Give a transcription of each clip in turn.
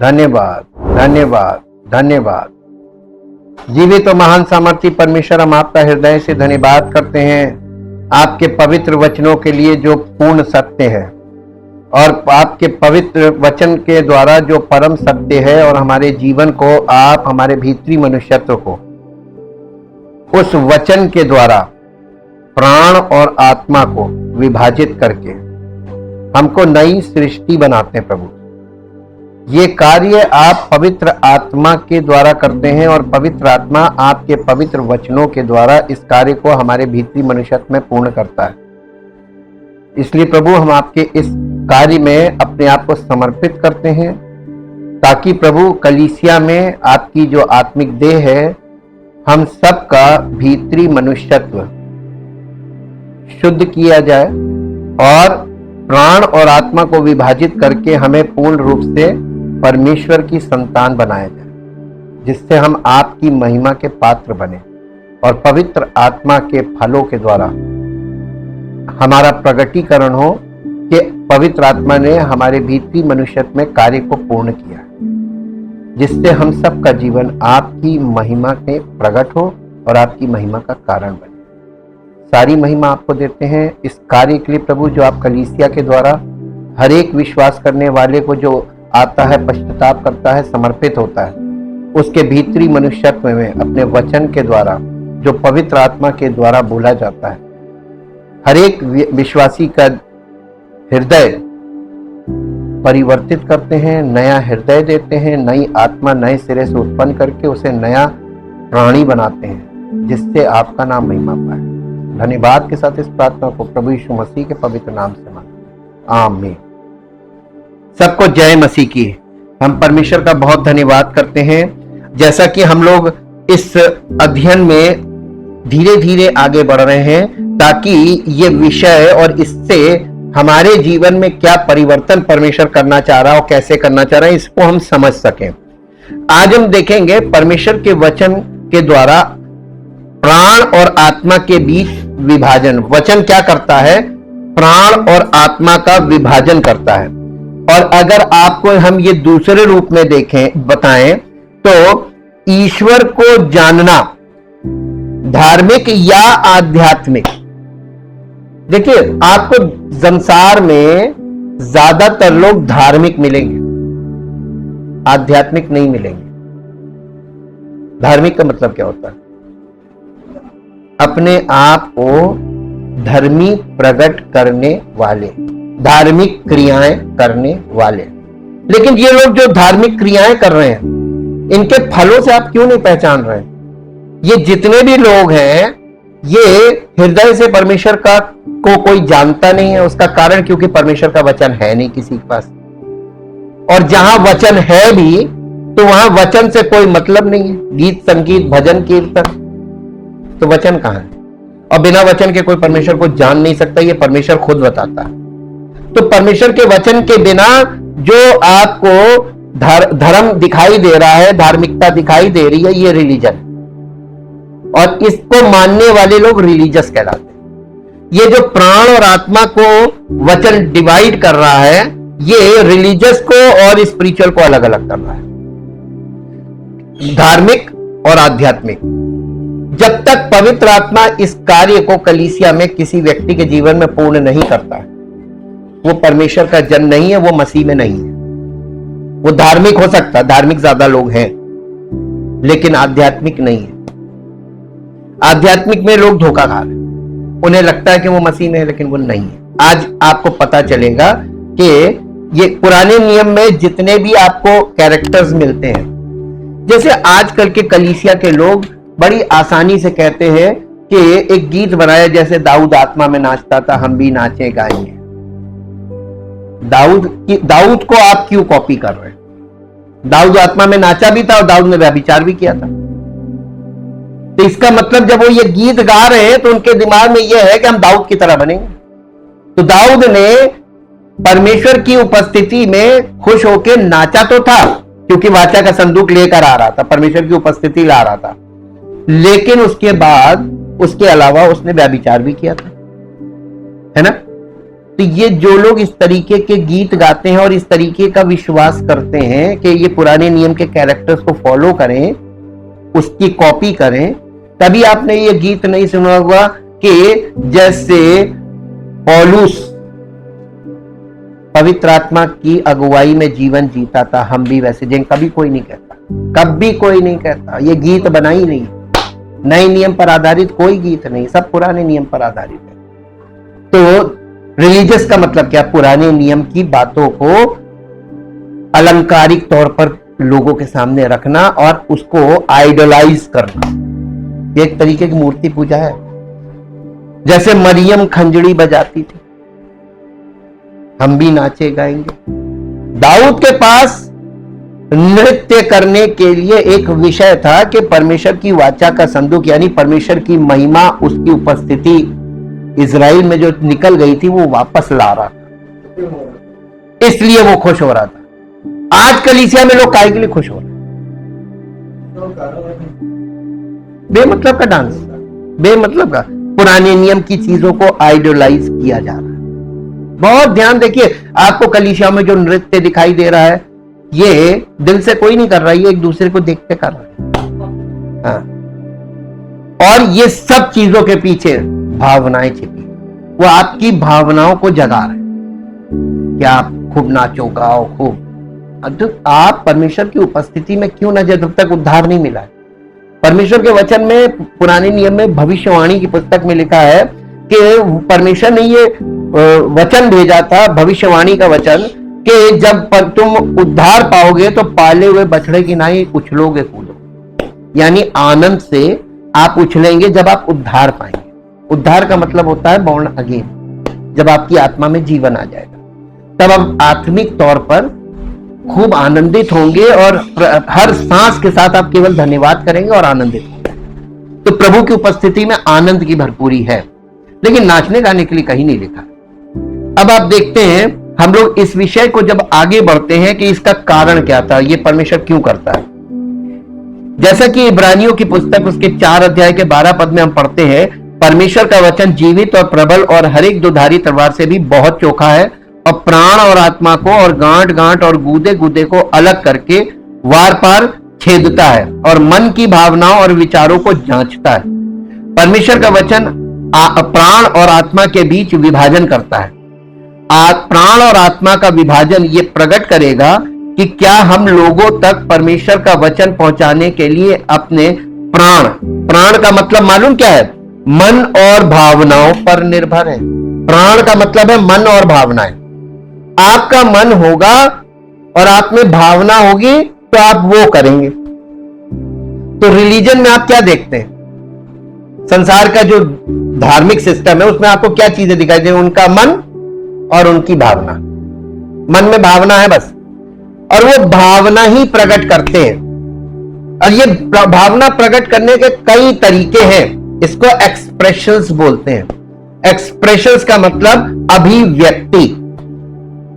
धन्यवाद, धन्यवाद, धन्यवाद। जीवित और महान सामर्थी परमेश्वर, हम आपका हृदय से धन्यवाद करते हैं आपके पवित्र वचनों के लिए जो पूर्ण सत्य है, और आपके पवित्र वचन के द्वारा जो परम सत्य है, और हमारे जीवन को आप हमारे भीतरी मनुष्यत्व को उस वचन के द्वारा प्राण और आत्मा को विभाजित करके हमको नई सृष्टि बनाते हैं। प्रभु, ये कार्य आप पवित्र आत्मा के द्वारा करते हैं, और पवित्र आत्मा आपके पवित्र वचनों के द्वारा इस कार्य को हमारे भीतरी मनुष्यत्व में पूर्ण करता है। इसलिए प्रभु, हम आपके इस कार्य में अपने आप को समर्पित करते हैं, ताकि प्रभु कलीसिया में आपकी जो आत्मिक देह है, हम सबका भीतरी मनुष्यत्व शुद्ध किया जाए, और प्राण और आत्मा को विभाजित करके हमें पूर्ण रूप से परमेश्वर की संतान बनाया जाए, जिससे हम आपकी महिमा के पात्र बने, और पवित्र आत्मा के फलों के द्वारा हमारा प्रगटीकरण हो कि पवित्र आत्मा ने हमारे भीतरी मनुष्यत्व में कार्य को पूर्ण किया, जिससे हम सबका जीवन आपकी महिमा के प्रकट हो और आपकी महिमा का कारण बने। सारी महिमा आपको देते हैं इस कार्य के लिए प्रभु, जो आप कलीसिया के द्वारा हर एक विश्वास करने वाले को जो आता है, पश्चाताप करता है, समर्पित होता है, उसके भीतरी मनुष्यत्व में अपने वचन के द्वारा जो पवित्र आत्मा के द्वारा बोला जाता है, हर एक विश्वासी का हृदय परिवर्तित करते हैं, नया हृदय देते हैं, नई आत्मा नए सिरे से उत्पन्न करके उसे नया प्राणी बनाते हैं, जिससे आपका नाम महिमा पाए। धन्यवाद के साथ इस प्रार्थना को प्रभु यीशु मसीह के पवित्र नाम से मांगते हैं, आमीन। सबको जय मसीह की। हम परमेश्वर का बहुत धन्यवाद करते हैं। जैसा कि हम लोग इस अध्ययन में धीरे धीरे आगे बढ़ रहे हैं, ताकि ये विषय और इससे हमारे जीवन में क्या परिवर्तन परमेश्वर करना चाह रहा है और कैसे करना चाह रहा है, इसको हम समझ सकें। आज हम देखेंगे परमेश्वर के वचन के द्वारा प्राण और आत्मा के बीच विभाजन। वचन क्या करता है? प्राण और आत्मा का विभाजन करता है। और अगर आपको हम ये दूसरे रूप में देखें, बताएं, तो ईश्वर को जानना धार्मिक या आध्यात्मिक। देखिए, आपको संसार में ज्यादातर लोग धार्मिक मिलेंगे, आध्यात्मिक नहीं मिलेंगे। धार्मिक का मतलब क्या होता है? अपने आप को धर्मी प्रकट करने वाले, धार्मिक क्रियाएं करने वाले। लेकिन ये लोग जो धार्मिक क्रियाएं कर रहे हैं, इनके फलों से आप क्यों नहीं पहचान रहे हैं? ये जितने भी लोग हैं, ये हृदय से परमेश्वर का को कोई जानता नहीं है। उसका कारण क्योंकि परमेश्वर का वचन है नहीं किसी के पास, और जहां वचन है भी तो वहां वचन से कोई मतलब नहीं है। गीत संगीत भजन कीर्तन, तो वचन कहां है? और बिना वचन के कोई परमेश्वर को जान नहीं सकता, ये परमेश्वर खुद बताता है। तो परमेश्वर के वचन के बिना जो आपको धर्म दिखाई दे रहा है, धार्मिकता दिखाई दे रही है, ये रिलीजन, और इसको मानने वाले लोग रिलीजियस कहलाते हैं। ये जो प्राण और आत्मा को वचन डिवाइड कर रहा है, ये रिलीजियस को और स्पिरिचुअल को अलग अलग कर रहा है, धार्मिक और आध्यात्मिक। जब तक पवित्र आत्मा इस कार्य को कलीसिया में किसी व्यक्ति के जीवन में पूर्ण नहीं करता है, वो परमेश्वर का जन नहीं है, वो मसीह में नहीं है। वो धार्मिक हो सकता है, धार्मिक ज्यादा लोग हैं, लेकिन आध्यात्मिक नहीं है। आध्यात्मिक में लोग धोखा खा रहे हैं, उन्हें लगता है कि वो मसीह में है, लेकिन वो नहीं है। आज आपको पता चलेगा कि ये पुराने नियम में जितने भी आपको कैरेक्टर्स मिलते हैं, जैसे आजकल के कलीसिया के लोग बड़ी आसानी से कहते हैं कि एक गीत बनाया, जैसे दाऊद आत्मा में नाचता था, हम भी नाचे गाएंगे। दाऊद को आप क्यों कॉपी कर रहे हैं? दाऊद आत्मा में नाचा भी था और दाऊद ने व्यभिचार भी किया था। तो इसका मतलब जब वो ये गीत गा रहे हैं तो उनके दिमाग में ये है कि हम दाऊद की तरह बनेंगे। तो दाऊद ने परमेश्वर की उपस्थिति में खुश होकर नाचा तो था, क्योंकि वाचा का संदूक लेकर आ रहा था, परमेश्वर की उपस्थिति ला रहा था, लेकिन उसके बाद उसके अलावा उसने व्यभिचार भी किया था, है ना? तो ये जो लोग इस तरीके के गीत गाते हैं और इस तरीके का विश्वास करते हैं कि ये पुराने नियम के कैरेक्टर्स को फॉलो करें, उसकी कॉपी करें, तभी आपने ये गीत नहीं सुना होगा कि जैसे पौलुस पवित्र आत्मा की अगुवाई में जीवन जीता था, हम भी वैसे जिन कभी कोई नहीं कहता, कभी कोई नहीं कहता। ये गीत बना ही नहीं, नए नियम पर आधारित कोई गीत नहीं, सब पुराने नियम पर आधारित है। तो रिलीजियस का मतलब क्या? पुराने नियम की बातों को अलंकारिक तौर पर लोगों के सामने रखना और उसको आइडलाइज करना, ये एक तरीके की मूर्ति पूजा है। जैसे मरियम खंजड़ी बजाती थी, हम भी नाचे गाएंगे। दाऊद के पास नृत्य करने के लिए एक विषय था कि परमेश्वर की वाचा का संदूक यानी परमेश्वर की महिमा, उसकी उपस्थिति इजराइल में जो निकल गई थी वो वापस ला रहा था, इसलिए वो खुश हो रहा था। आज कलीसिया में लोग काहे के लिए खुश हो रहे हैं? बेमतलब का डांस, बेमतलब का पुराने नियम की चीजों को आइडलाइज किया जा रहा है। बहुत ध्यान देखिए, आपको कलीसिया में जो नृत्य दिखाई दे रहा है ये दिल से कोई नहीं कर रहा है, ये एक दूसरे को देख के कर रहा है। हाँ। और ये सब चीजों के पीछे भावनाएं छिपी, वो आपकी भावनाओं को जगा रहे हैं कि आप खूब नाचो गाओ खूब। तो आप परमेश्वर की उपस्थिति में क्यों ना, जब तक उद्धार नहीं मिला है। परमेश्वर के वचन में, पुराने नियम में भविष्यवाणी की पुस्तक में लिखा है कि परमेश्वर ने ये वचन भेजा था, भविष्यवाणी का वचन, कि जब तुम उद्धार पाओगे तो पाले हुए बछड़े की नाई उछलोगे कूदोगे, यानी आनंद से आप उछलेंगे जब आप उद्धार पाएंगे। उद्धार का मतलब होता है बॉर्न अगेन, जब आपकी आत्मा में जीवन आ जाएगा तब आप आत्मिक तौर पर खूब आनंदित होंगे और हर सांस के साथ आप केवल धन्यवाद करेंगे और आनंदित होंगे। तो प्रभु की उपस्थिति में आनंद की भरपूरी है, लेकिन नाचने गाने के लिए कहीं नहीं लिखा। अब आप देखते हैं, हम लोग इस विषय को जब आगे बढ़ते हैं कि इसका कारण क्या था, ये परमेश्वर क्यों करता है। जैसा कि इब्रानियों की पुस्तक उसके 4 अध्याय के 12 पद में हम पढ़ते हैं, परमेश्वर का वचन जीवित और प्रबल और हर एक दुधारी तलवार से भी बहुत चोखा है और प्राण और आत्मा को और गांठ गांठ और गूदे गूदे को अलग करके वार पार छेदता है और मन की भावनाओं और विचारों को जांचता है। परमेश्वर का वचन प्राण और आत्मा के बीच विभाजन करता है। प्राण और आत्मा का विभाजन ये प्रकट करेगा कि क्या हम लोगों तक परमेश्वर का वचन पहुंचाने के लिए अपने प्राण का मतलब मालूम क्या है? मन और भावनाओं पर निर्भर है। प्राण का मतलब है मन और भावनाएं। आपका मन होगा और आप में भावना होगी तो आप वो करेंगे। तो रिलीजन में आप क्या देखते हैं? संसार का जो धार्मिक सिस्टम है उसमें आपको क्या चीजें दिखाई दे? उनका मन और उनकी भावना। मन में भावना है बस, और वो भावना ही प्रकट करते हैं। और ये भावना प्रकट करने के कई तरीके हैं, इसको एक्सप्रेशंस बोलते हैं। एक्सप्रेशंस का मतलब अभिव्यक्ति।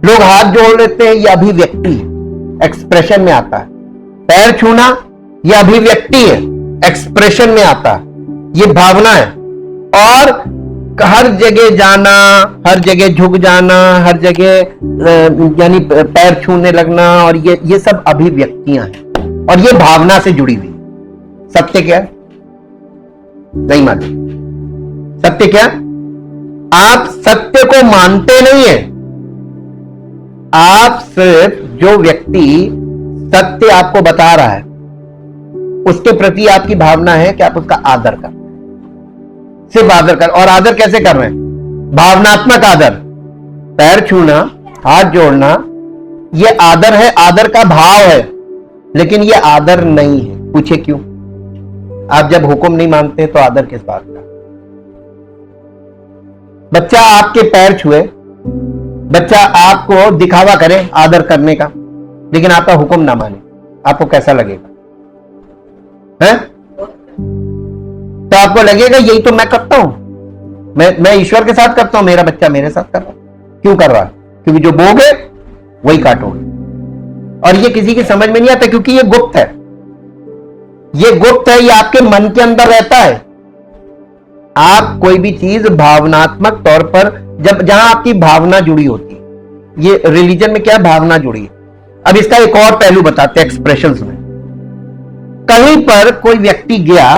लोग हाथ जोड़ लेते हैं, ये अभिव्यक्ति है, एक्सप्रेशन में आता है। पैर छूना ये अभिव्यक्ति है, एक्सप्रेशन में आता है, ये भावना है। और हर जगह जाना, हर जगह झुक जाना, हर जगह यानी पैर छूने लगना, और ये सब अभिव्यक्तियां हैं और ये भावना से जुड़ी हुई। सत्य क्या है? नहीं मालूम। सत्य क्या? आप सत्य को मानते नहीं है, आप सिर्फ जो व्यक्ति सत्य आपको बता रहा है उसके प्रति आपकी भावना है कि आप उसका आदर कर, सिर्फ आदर कर। और आदर कैसे कर रहे हैं? भावनात्मक आदर। पैर छूना, हाथ जोड़ना, यह आदर है, आदर का भाव है, लेकिन यह आदर नहीं है। पूछे क्यों? आप जब हुक्म नहीं मानते तो आदर किस बात का? बच्चा आपके पैर छुए, बच्चा आपको दिखावा करे आदर करने का, लेकिन आपका हुक्म ना माने, आपको कैसा लगेगा? है? तो आपको लगेगा यही तो मैं करता हूं, मैं ईश्वर के साथ करता हूं, मेरा बच्चा मेरे साथ कर रहा। क्यों कर रहा? क्योंकि जो बोगे वही काटोगे। और ये किसी की समझ में नहीं आता, क्योंकि ये गुप्त है, ये गुप्त है, ये आपके मन के अंदर रहता है। आप कोई भी चीज भावनात्मक तौर पर, जब जहां आपकी भावना जुड़ी होती है, ये रिलीजन में क्या भावना जुड़ी है। अब इसका एक और पहलू बताते हैं एक्सप्रेशंस में। कहीं पर कोई व्यक्ति गया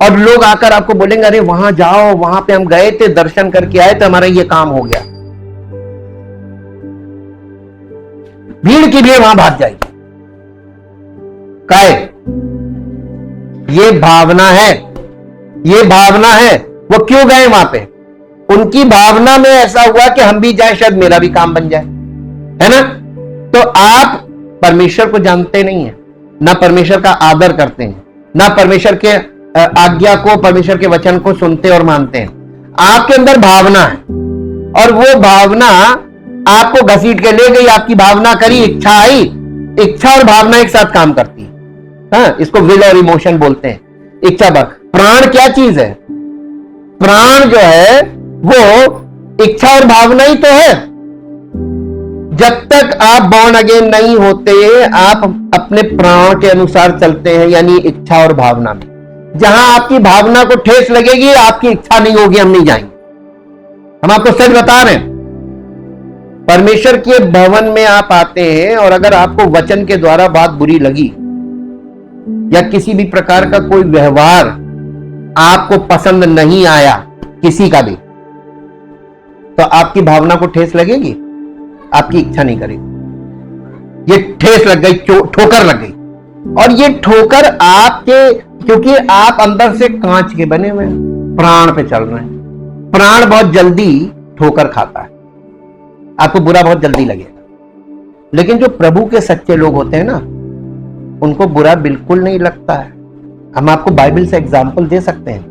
और लोग आकर आपको बोलेंगे अरे वहां जाओ, वहां पे हम गए थे, दर्शन करके आए थे, हमारा ये काम हो गया, भीड़ की भीड़ वहां भाग जाएगी। काहे? ये भावना है, ये भावना है। वो क्यों गए वहां पे? उनकी भावना में ऐसा हुआ कि हम भी जाए, शायद मेरा भी काम बन जाए, है ना। तो आप परमेश्वर को जानते नहीं है, ना परमेश्वर का आदर करते हैं, ना परमेश्वर के आज्ञा को, परमेश्वर के वचन को सुनते और मानते हैं। आपके अंदर भावना है और वो भावना आपको घसीट के ले गई, आपकी भावना करी, इच्छा आई, इच्छा और भावना एक साथ काम करती है। हाँ, इसको विल और इमोशन बोलते हैं। इच्छा प्राण क्या चीज है? प्राण जो है वो इच्छा और भावना ही तो है। जब तक आप बॉर्न अगेन नहीं होते, आप अपने प्राण के अनुसार चलते हैं, यानी इच्छा और भावना में। जहां आपकी भावना को ठेस लगेगी, आपकी इच्छा नहीं होगी, हम नहीं जाएंगे। हम आपको सच बता रहे हैं। परमेश्वर के भवन में आप आते हैं और अगर आपको वचन के द्वारा बात बुरी लगी या किसी भी प्रकार का कोई व्यवहार आपको पसंद नहीं आया, किसी का भी, तो आपकी भावना को ठेस लगेगी, आपकी इच्छा नहीं करेगी। ये ठेस लग गई, ठोकर लग गई। और ये ठोकर आपके, क्योंकि आप अंदर से कांच के बने हुए हैं, प्राण पे चल रहे हैं। प्राण बहुत जल्दी ठोकर खाता है, आपको बुरा बहुत जल्दी लगेगा। लेकिन जो प्रभु के सच्चे लोग होते हैं ना, उनको बुरा बिल्कुल नहीं लगता है। हम आपको बाइबल से एग्जाम्पल दे सकते हैं।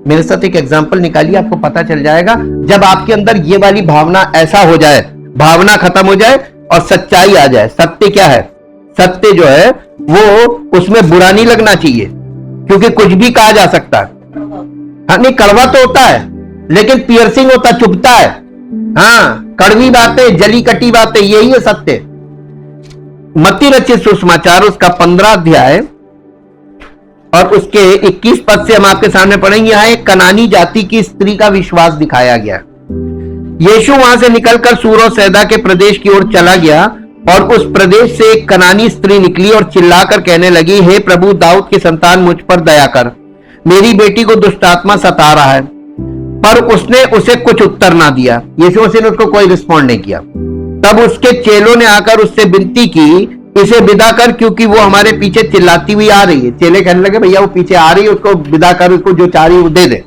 मेरे साथ एक एग्जाम्पल निकालिए, आपको पता चल जाएगा। जब आपके अंदर ये वाली भावना ऐसा हो जाए, भावना खत्म हो जाए और सच्चाई आ जाए। सत्य क्या है? सत्य जो है वो, उसमें बुरा नहीं लगना चाहिए, क्योंकि कुछ भी कहा जा सकता है। हाँ, नहीं, कड़वा तो होता है लेकिन पियर्सिंग होता, चुभता है। हाँ, कड़वी बातें, जली कटी बातें, यही है सत्य। मत्ती रचित सुसमाचार उसका 15 अध्याय और उसके 21 पद से हम आपके सामने पढ़ेंगे। यहां एक कनानी जाति की स्त्री का विश्वास दिखाया गया। यीशु वहां से निकलकर सूर और सैदा के प्रदेश की ओर चला गया और उस प्रदेश से एक कनानी स्त्री निकली और चिल्लाकर कहने लगी, हे प्रभु, दाऊद की संतान, मुझ पर दया कर, मेरी बेटी को दुष्ट आत्मा सता रहा है। पर उसने उसे कुछ उत्तर ना दिया। यीशु मसीह ने उसको कोई रिस्पॉन्ड नहीं किया। तब उसके चेलों ने आकर उससे विनती की, इसे विदा कर, क्योंकि वो हमारे पीछे चिल्लाती हुई आ रही है। चेले कहने लगे, भैया वो पीछे आ रही है, उसको विदा कर, उसको जो चाह रही है वो दे दे।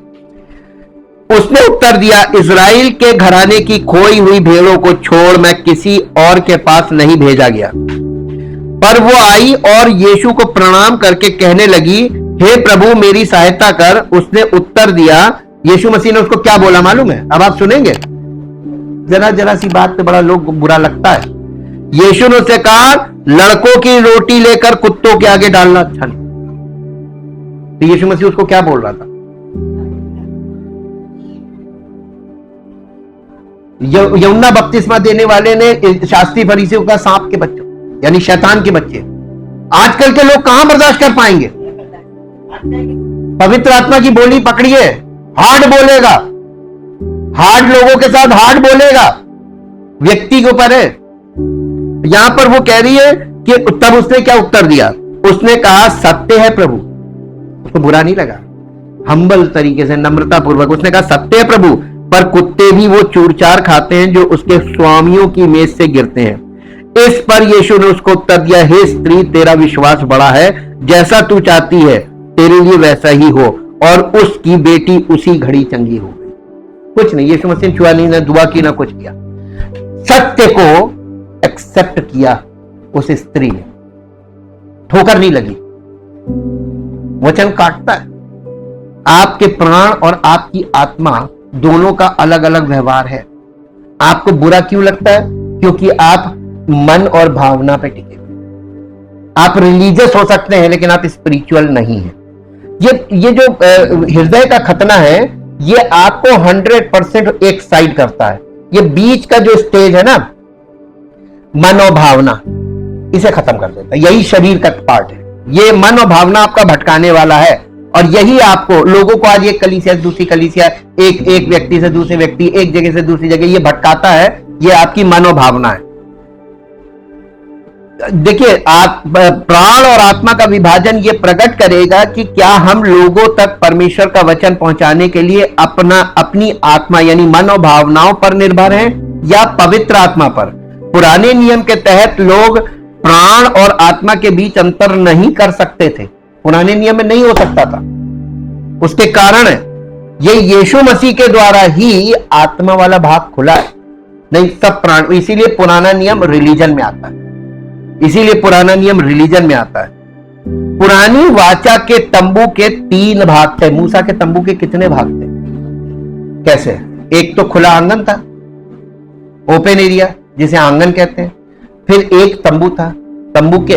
उसने उत्तर दिया, इजराइल के घराने की खोई हुई भेड़ों को छोड़ मैं किसी और के पास नहीं भेजा गया। पर वो आई और यीशु को प्रणाम करके कहने लगी, हे प्रभु, मेरी सहायता कर। उसने उत्तर दिया, यीशु मसीह ने उसको क्या बोला मालूम है? अब आप सुनेंगे। जरा जरा सी बात पे बड़ा लोग बुरा लगता है। यीशु ने उससे कहा, लड़कों की रोटी लेकर कुत्तों के आगे डालना अच्छा नहीं। तो यीशु मसीह उसको क्या बोल रहा था? यूहन्ना बपतिस्मा देने वाले ने शास्त्री फरीसियों का सांप के बच्चों, यानी शैतान के बच्चे। आजकल के लोग कहां बर्दाश्त कर पाएंगे? पवित्र आत्मा की बोली पकड़िए, हार्ड बोलेगा, हार्ड लोगों के साथ हार्ड बोलेगा, व्यक्ति के ऊपर है। यहां पर वो कह रही है कि तब उसने क्या उत्तर दिया? उसने कहा, सत्य है प्रभु। उसको बुरा नहीं लगा, हम्बल तरीके से, नम्रता पूर्वक उसने कहा, सत्य है प्रभु, पर कुत्ते भी वो चूरचार खाते हैं जो उसके स्वामियों की मेज से गिरते हैं। इस पर यीशु ने उसको उत्तर दिया, हे स्त्री, तेरा विश्वास बड़ा है, जैसा तू चाहती है तेरे लिए वैसा ही हो। और उसकी बेटी उसी घड़ी चंगी हो गई। कुछ नहीं, यीशु मसीह छुआ नहीं, ना दुआ की, ना कुछ किया। सत्य को एक्सेप्ट किया उस स्त्री ने, ठोकर नहीं लगी। वचन काटता है। आपके प्राण और आपकी आत्मा दोनों का अलग अलग व्यवहार है। आपको बुरा क्यों लगता है? क्योंकि आप मन और भावना पे टिके। आप रिलीजियस हो सकते हैं लेकिन आप स्पिरिचुअल नहीं हैं। ये जो हृदय का खतना है, ये आपको 100% एक साइड करता है। ये बीच का जो स्टेज है ना, मन और भावना, इसे खत्म कर देता है। यही शरीर का पार्ट है। ये मन और भावना आपका भटकाने वाला है और यही आपको लोगों को आज एक कलीसिया से दूसरी कलीसिया, एक व्यक्ति से दूसरे व्यक्ति, एक जगह से दूसरी जगह ये भटकाता है, ये आपकी मनोभावना है। देखिए, आप प्राण और आत्मा का विभाजन ये प्रकट करेगा कि क्या हम लोगों तक परमेश्वर का वचन पहुंचाने के लिए अपनी आत्मा यानी मन और भावनाओं पर निर्भर हैं या पवित्र आत्मा पर। पुराने नियम के तहत लोग प्राण और आत्मा के बीच अंतर नहीं कर सकते थे, पुराने नियम में नहीं हो सकता था। उसके कारण ये यीशु मसीह के द्वारा ही आत्मा वाला भाग खुला है, नहीं सब प्राण। इसीलिए पुराना नियम रिलीजन में आता है, इसीलिए पुराना नियम रिलीजन में आता है। पुरानी वाचा के तंबू के 3 भाग थे। मूसा के तंबू के कितने भाग थे? कैसे? एक तो खुला आंगन था, ओपन एरिया जिसे आंगन कहते हैं। फिर एक तंबू था, तंबू के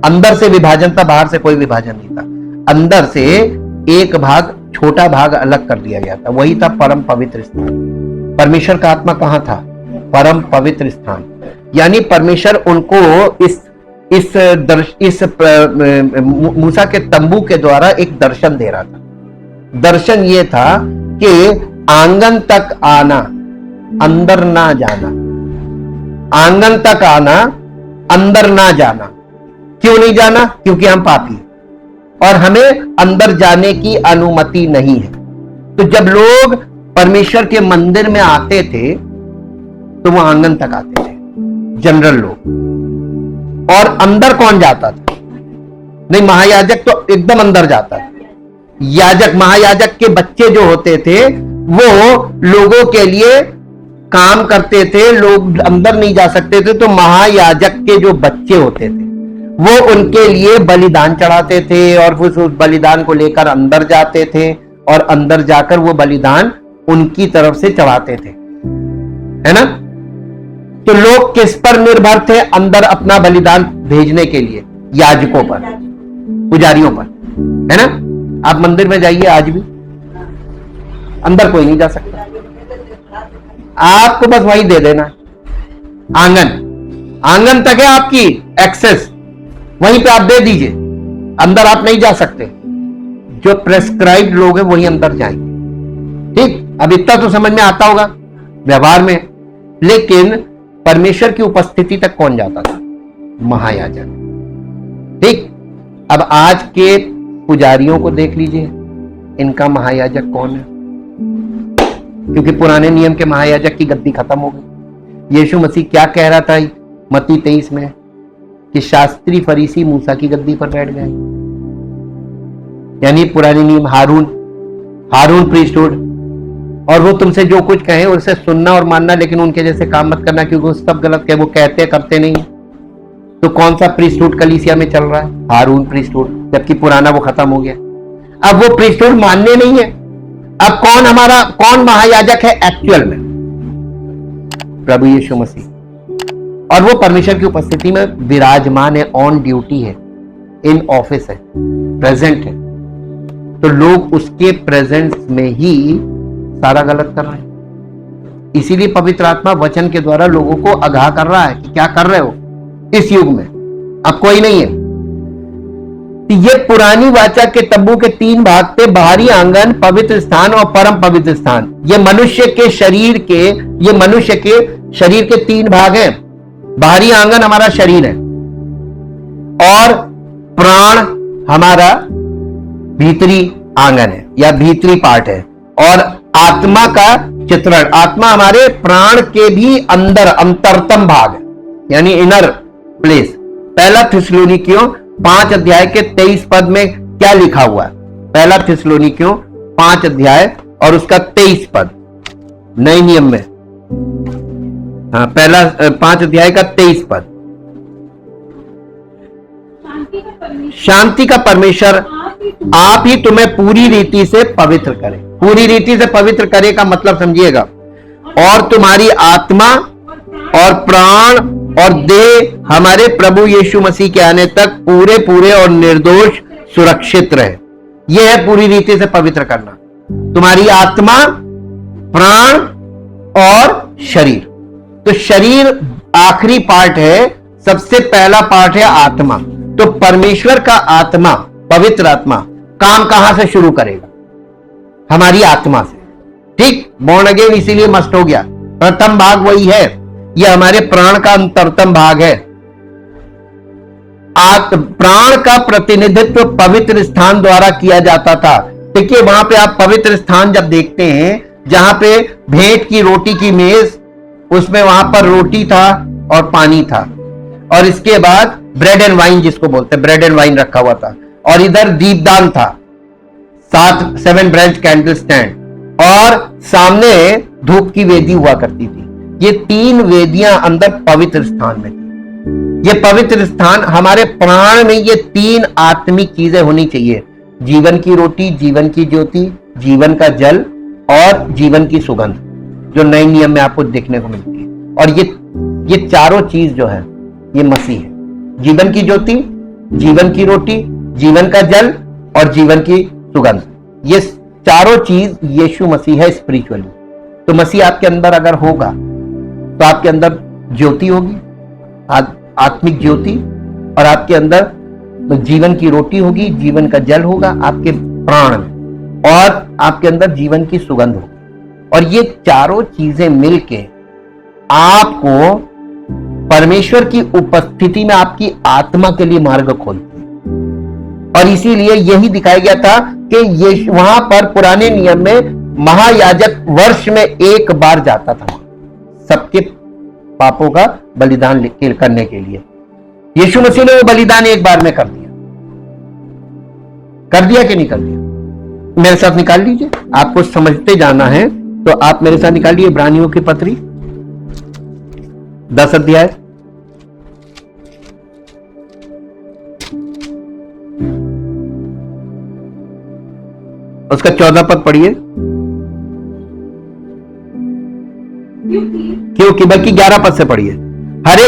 अंदर से विभाजन था, बाहर से कोई विभाजन नहीं था। अंदर से एक भाग, छोटा भाग अलग कर दिया गया था, वही था परम पवित्र स्थान। परमेश्वर का आत्मा कहां था? परम पवित्र स्थान। यानी परमेश्वर उनको इस मूसा के तंबू के द्वारा एक दर्शन दे रहा था। दर्शन ये था कि आंगन तक आना, अंदर ना जाना। आंगन तक आना, अंदर ना जाना। क्यों नहीं जाना? क्योंकि हम पापी और हमें अंदर जाने की अनुमति नहीं है। तो जब लोग परमेश्वर के मंदिर में आते थे तो वो आंगन तक आते थे, जनरल लोग। और अंदर कौन जाता था? नहीं, महायाजक तो एकदम अंदर जाता था। याजक, महायाजक के बच्चे जो होते थे वो लोगों के लिए काम करते थे, लोग अंदर नहीं जा सकते थे। तो महायाजक के जो बच्चे होते थे वो उनके लिए बलिदान चढ़ाते थे और फिर उस बलिदान को लेकर अंदर जाते थे और अंदर जाकर वो बलिदान उनकी तरफ से चढ़ाते थे, है ना। तो लोग किस पर निर्भर थे अंदर अपना बलिदान भेजने के लिए? याजकों पर, पुजारियों पर, है ना। आप मंदिर में जाइए, आज भी अंदर कोई नहीं जा सकता, आपको बस वही दे देना। आंगन तक है आपकी एक्सेस, वहीं पे आप दे दीजिए, अंदर आप नहीं जा सकते। जो प्रेस्क्राइब्ड लोग हैं वही अंदर जाएंगे। ठीक, अब इतना तो समझ में आता होगा व्यवहार में। लेकिन परमेश्वर की उपस्थिति तक कौन जाता था? महायाजक। ठीक, अब आज के पुजारियों को देख लीजिए, इनका महायाजक कौन है? क्योंकि पुराने नियम के महायाजक की गद्दी खत्म हो गई। यीशु मसीह क्या कह रहा था मत्ती 23 में कि शास्त्री फरीसी मूसा की गद्दी पर बैठ गए। यानी पुराने नियम, हारून प्रीस्टहुड, और वो तुमसे जो कुछ कहे उसे सुनना और मानना, लेकिन उनके जैसे काम मत करना, क्योंकि वो सब गलत कहे, वो कहते करते नहीं। तो कौन सा प्रीस्टहुड कलीसिया में चल रहा है? हारून प्रीस्टहुड, जबकि पुराना वो खत्म हो गया। अब वो प्रीस्टहुड मानने नहीं है। अब कौन महायाजक है एक्चुअल में? प्रभु यीशु मसीह। और वो परमेश्वर की उपस्थिति में विराजमान है, ऑन ड्यूटी है, इन ऑफिस है, प्रेजेंट है। तो लोग उसके प्रेजेंस में ही सारा गलत कर रहे हैं। इसीलिए पवित्र आत्मा वचन के द्वारा लोगों को आगाह कर रहा है कि क्या कर रहे हो इस युग में, अब कोई नहीं है। ये पुरानी वाचा के तंबू के 3 भाग थे, बाहरी आंगन, पवित्र स्थान और परम पवित्र स्थान। ये मनुष्य के शरीर के 3 भाग हैं। बाहरी आंगन हमारा शरीर है और प्राण हमारा भीतरी आंगन है या भीतरी पार्ट है, और आत्मा का चित्रण, आत्मा हमारे प्राण के भी अंतरतम भाग है, यानी इनर प्लेस। पहला थिस्सलुनीकियों 5 अध्याय के 23 पद में क्या लिखा हुआ है? पहला थिस्सलुनीकियों 5 अध्याय और उसका 23 पद नए नियम में, हाँ, पहला 5 अध्याय का 23 पद। शांति का परमेश्वर आप ही तुम्हें पूरी रीति से पवित्र करे। पूरी रीति से पवित्र करे का मतलब समझिएगा, और तुम्हारी आत्मा और प्राण और देह हमारे प्रभु यीशु मसीह के आने तक पूरे और निर्दोष सुरक्षित रहे। यह है पूरी रीति से पवित्र करना, तुम्हारी आत्मा, प्राण और शरीर। तो शरीर आखिरी पार्ट है, सबसे पहला पार्ट है आत्मा। तो परमेश्वर का आत्मा, पवित्र आत्मा काम कहां से शुरू करेगा? हमारी आत्मा से। ठीक, बॉर्न अगेन इसीलिए मस्ट हो गया। प्रथम भाग वही है, यह हमारे प्राण का अंतरतम भाग है। प्राण का प्रतिनिधित्व पवित्र स्थान द्वारा किया जाता था। देखिए वहां पे आप पवित्र स्थान जब देखते हैं, जहां पे भेंट की रोटी की मेज, उसमें वहां पर रोटी था और पानी था, और इसके बाद ब्रेड एंड वाइन, जिसको बोलते हैं ब्रेड एंड वाइन रखा हुआ था, और इधर दीपदान था, 7 ब्रांच कैंडल स्टैंड, और सामने धूप की वेदी हुआ करती थी। ये 3 वेदियां अंदर पवित्र स्थान में थी। ये पवित्र स्थान, हमारे प्राण में ये 3 आत्मिक चीजें होनी चाहिए: जीवन की रोटी, जीवन की ज्योति, जीवन का जल और जीवन की सुगंध, जो नए नियम में आपको देखने को मिलती है। और ये चारों चीज जो है ये मसीह है। जीवन की ज्योति, जीवन की रोटी, जीवन का जल और जीवन की सुगंध, ये चारों चीज यीशु मसीह है स्पिरिचुअली। तो मसीह आपके अंदर अगर होगा तो आपके अंदर ज्योति होगी, आत्मिक ज्योति, और आपके अंदर जीवन की रोटी होगी, जीवन का जल होगा आपके प्राण में, और आपके अंदर जीवन की सुगंध होगी। और ये चारों चीजें मिलके आपको परमेश्वर की उपस्थिति में आपकी आत्मा के लिए मार्ग खोलती है। और इसीलिए यही दिखाया गया था कि ये वहां पर पुराने नियम में महायाजक वर्ष में 1 बार जाता था सबके पापों का बलिदान करने के लिए। यीशु मसीह ने वो बलिदान 1 बार में कर दिया कि नहीं कर दिया? मेरे साथ निकाल लीजिए, आपको समझते जाना है तो आप मेरे साथ निकालिए इब्रानियों की पत्री 10 अध्याय, उसका 14 पद पढ़िए। क्योंकि बल्कि 11 पद से पढ़िए। हर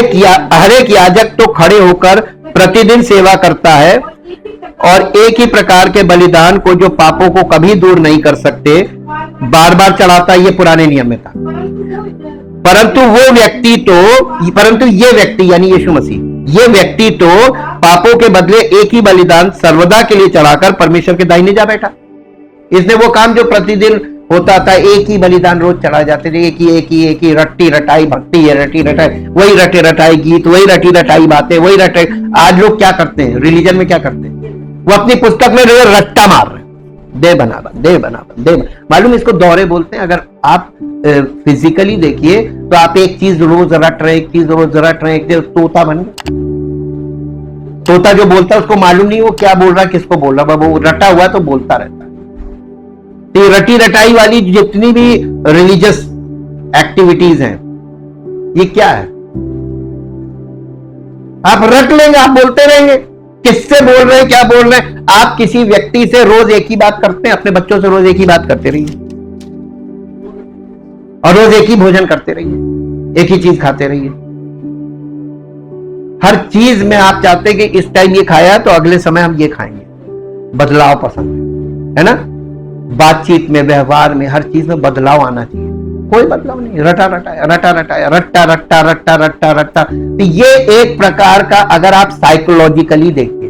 एक याजक तो खड़े होकर प्रतिदिन सेवा करता है और एक ही प्रकार के बलिदान को, जो पापों को कभी दूर नहीं कर सकते, बार बार चढ़ाता है। ये पुराने नियम में था। परंतु ये व्यक्ति यानी यीशु मसीह, ये व्यक्ति तो पापों के बदले एक ही बलिदान सर्वदा के लिए चढ़ाकर परमेश्वर के दाहिने जा बैठा। इसने वो काम जो प्रतिदिन होता था, एक ही बलिदान रोज चढ़ा जाते थे, एक ही रट्टी रटाई भक्ति है, रटी रटाई, वही रटे रटाई गीत, वही रटी रटाई बातें, वही रटे। आज लोग क्या करते हैं, रिलीजन में क्या करते हैं, वो अपनी पुस्तक में रट्टा मार रहे हैं, दे बना। मालूम इसको दौरे बोलते हैं। अगर आप फिजिकली देखिए तो आप एक चीज रोज रट रहे, एक चीज रोज रट रहे, एक तोता बन गया। तोता जो बोलता है उसको मालूम नहीं वो क्या बोल रहा है, किसको बोल रहा है, वो रटा हुआ तो बोलता रहता है। तो रटी रटाई वाली जितनी भी रिलीजियस एक्टिविटीज हैं, ये क्या है? आप रट लेंगे, आप बोलते रहेंगे, किससे बोल रहे हैं, क्या बोल रहे हैं। आप किसी व्यक्ति से रोज एक ही बात करते हैं, अपने बच्चों से रोज एक ही बात करते रहिए, और रोज एक ही भोजन करते रहिए, एक ही चीज खाते रहिए। हर चीज में आप चाहते हैं कि इस टाइम ये खाया तो अगले समय हम ये खाएंगे। बदलाव पसंद है ना? बातचीत में, व्यवहार में, हर चीज में बदलाव आना चाहिए। कोई बदलाव नहीं, रटा रट्टा। तो ये एक प्रकार का, अगर आप साइकोलॉजिकली देखिए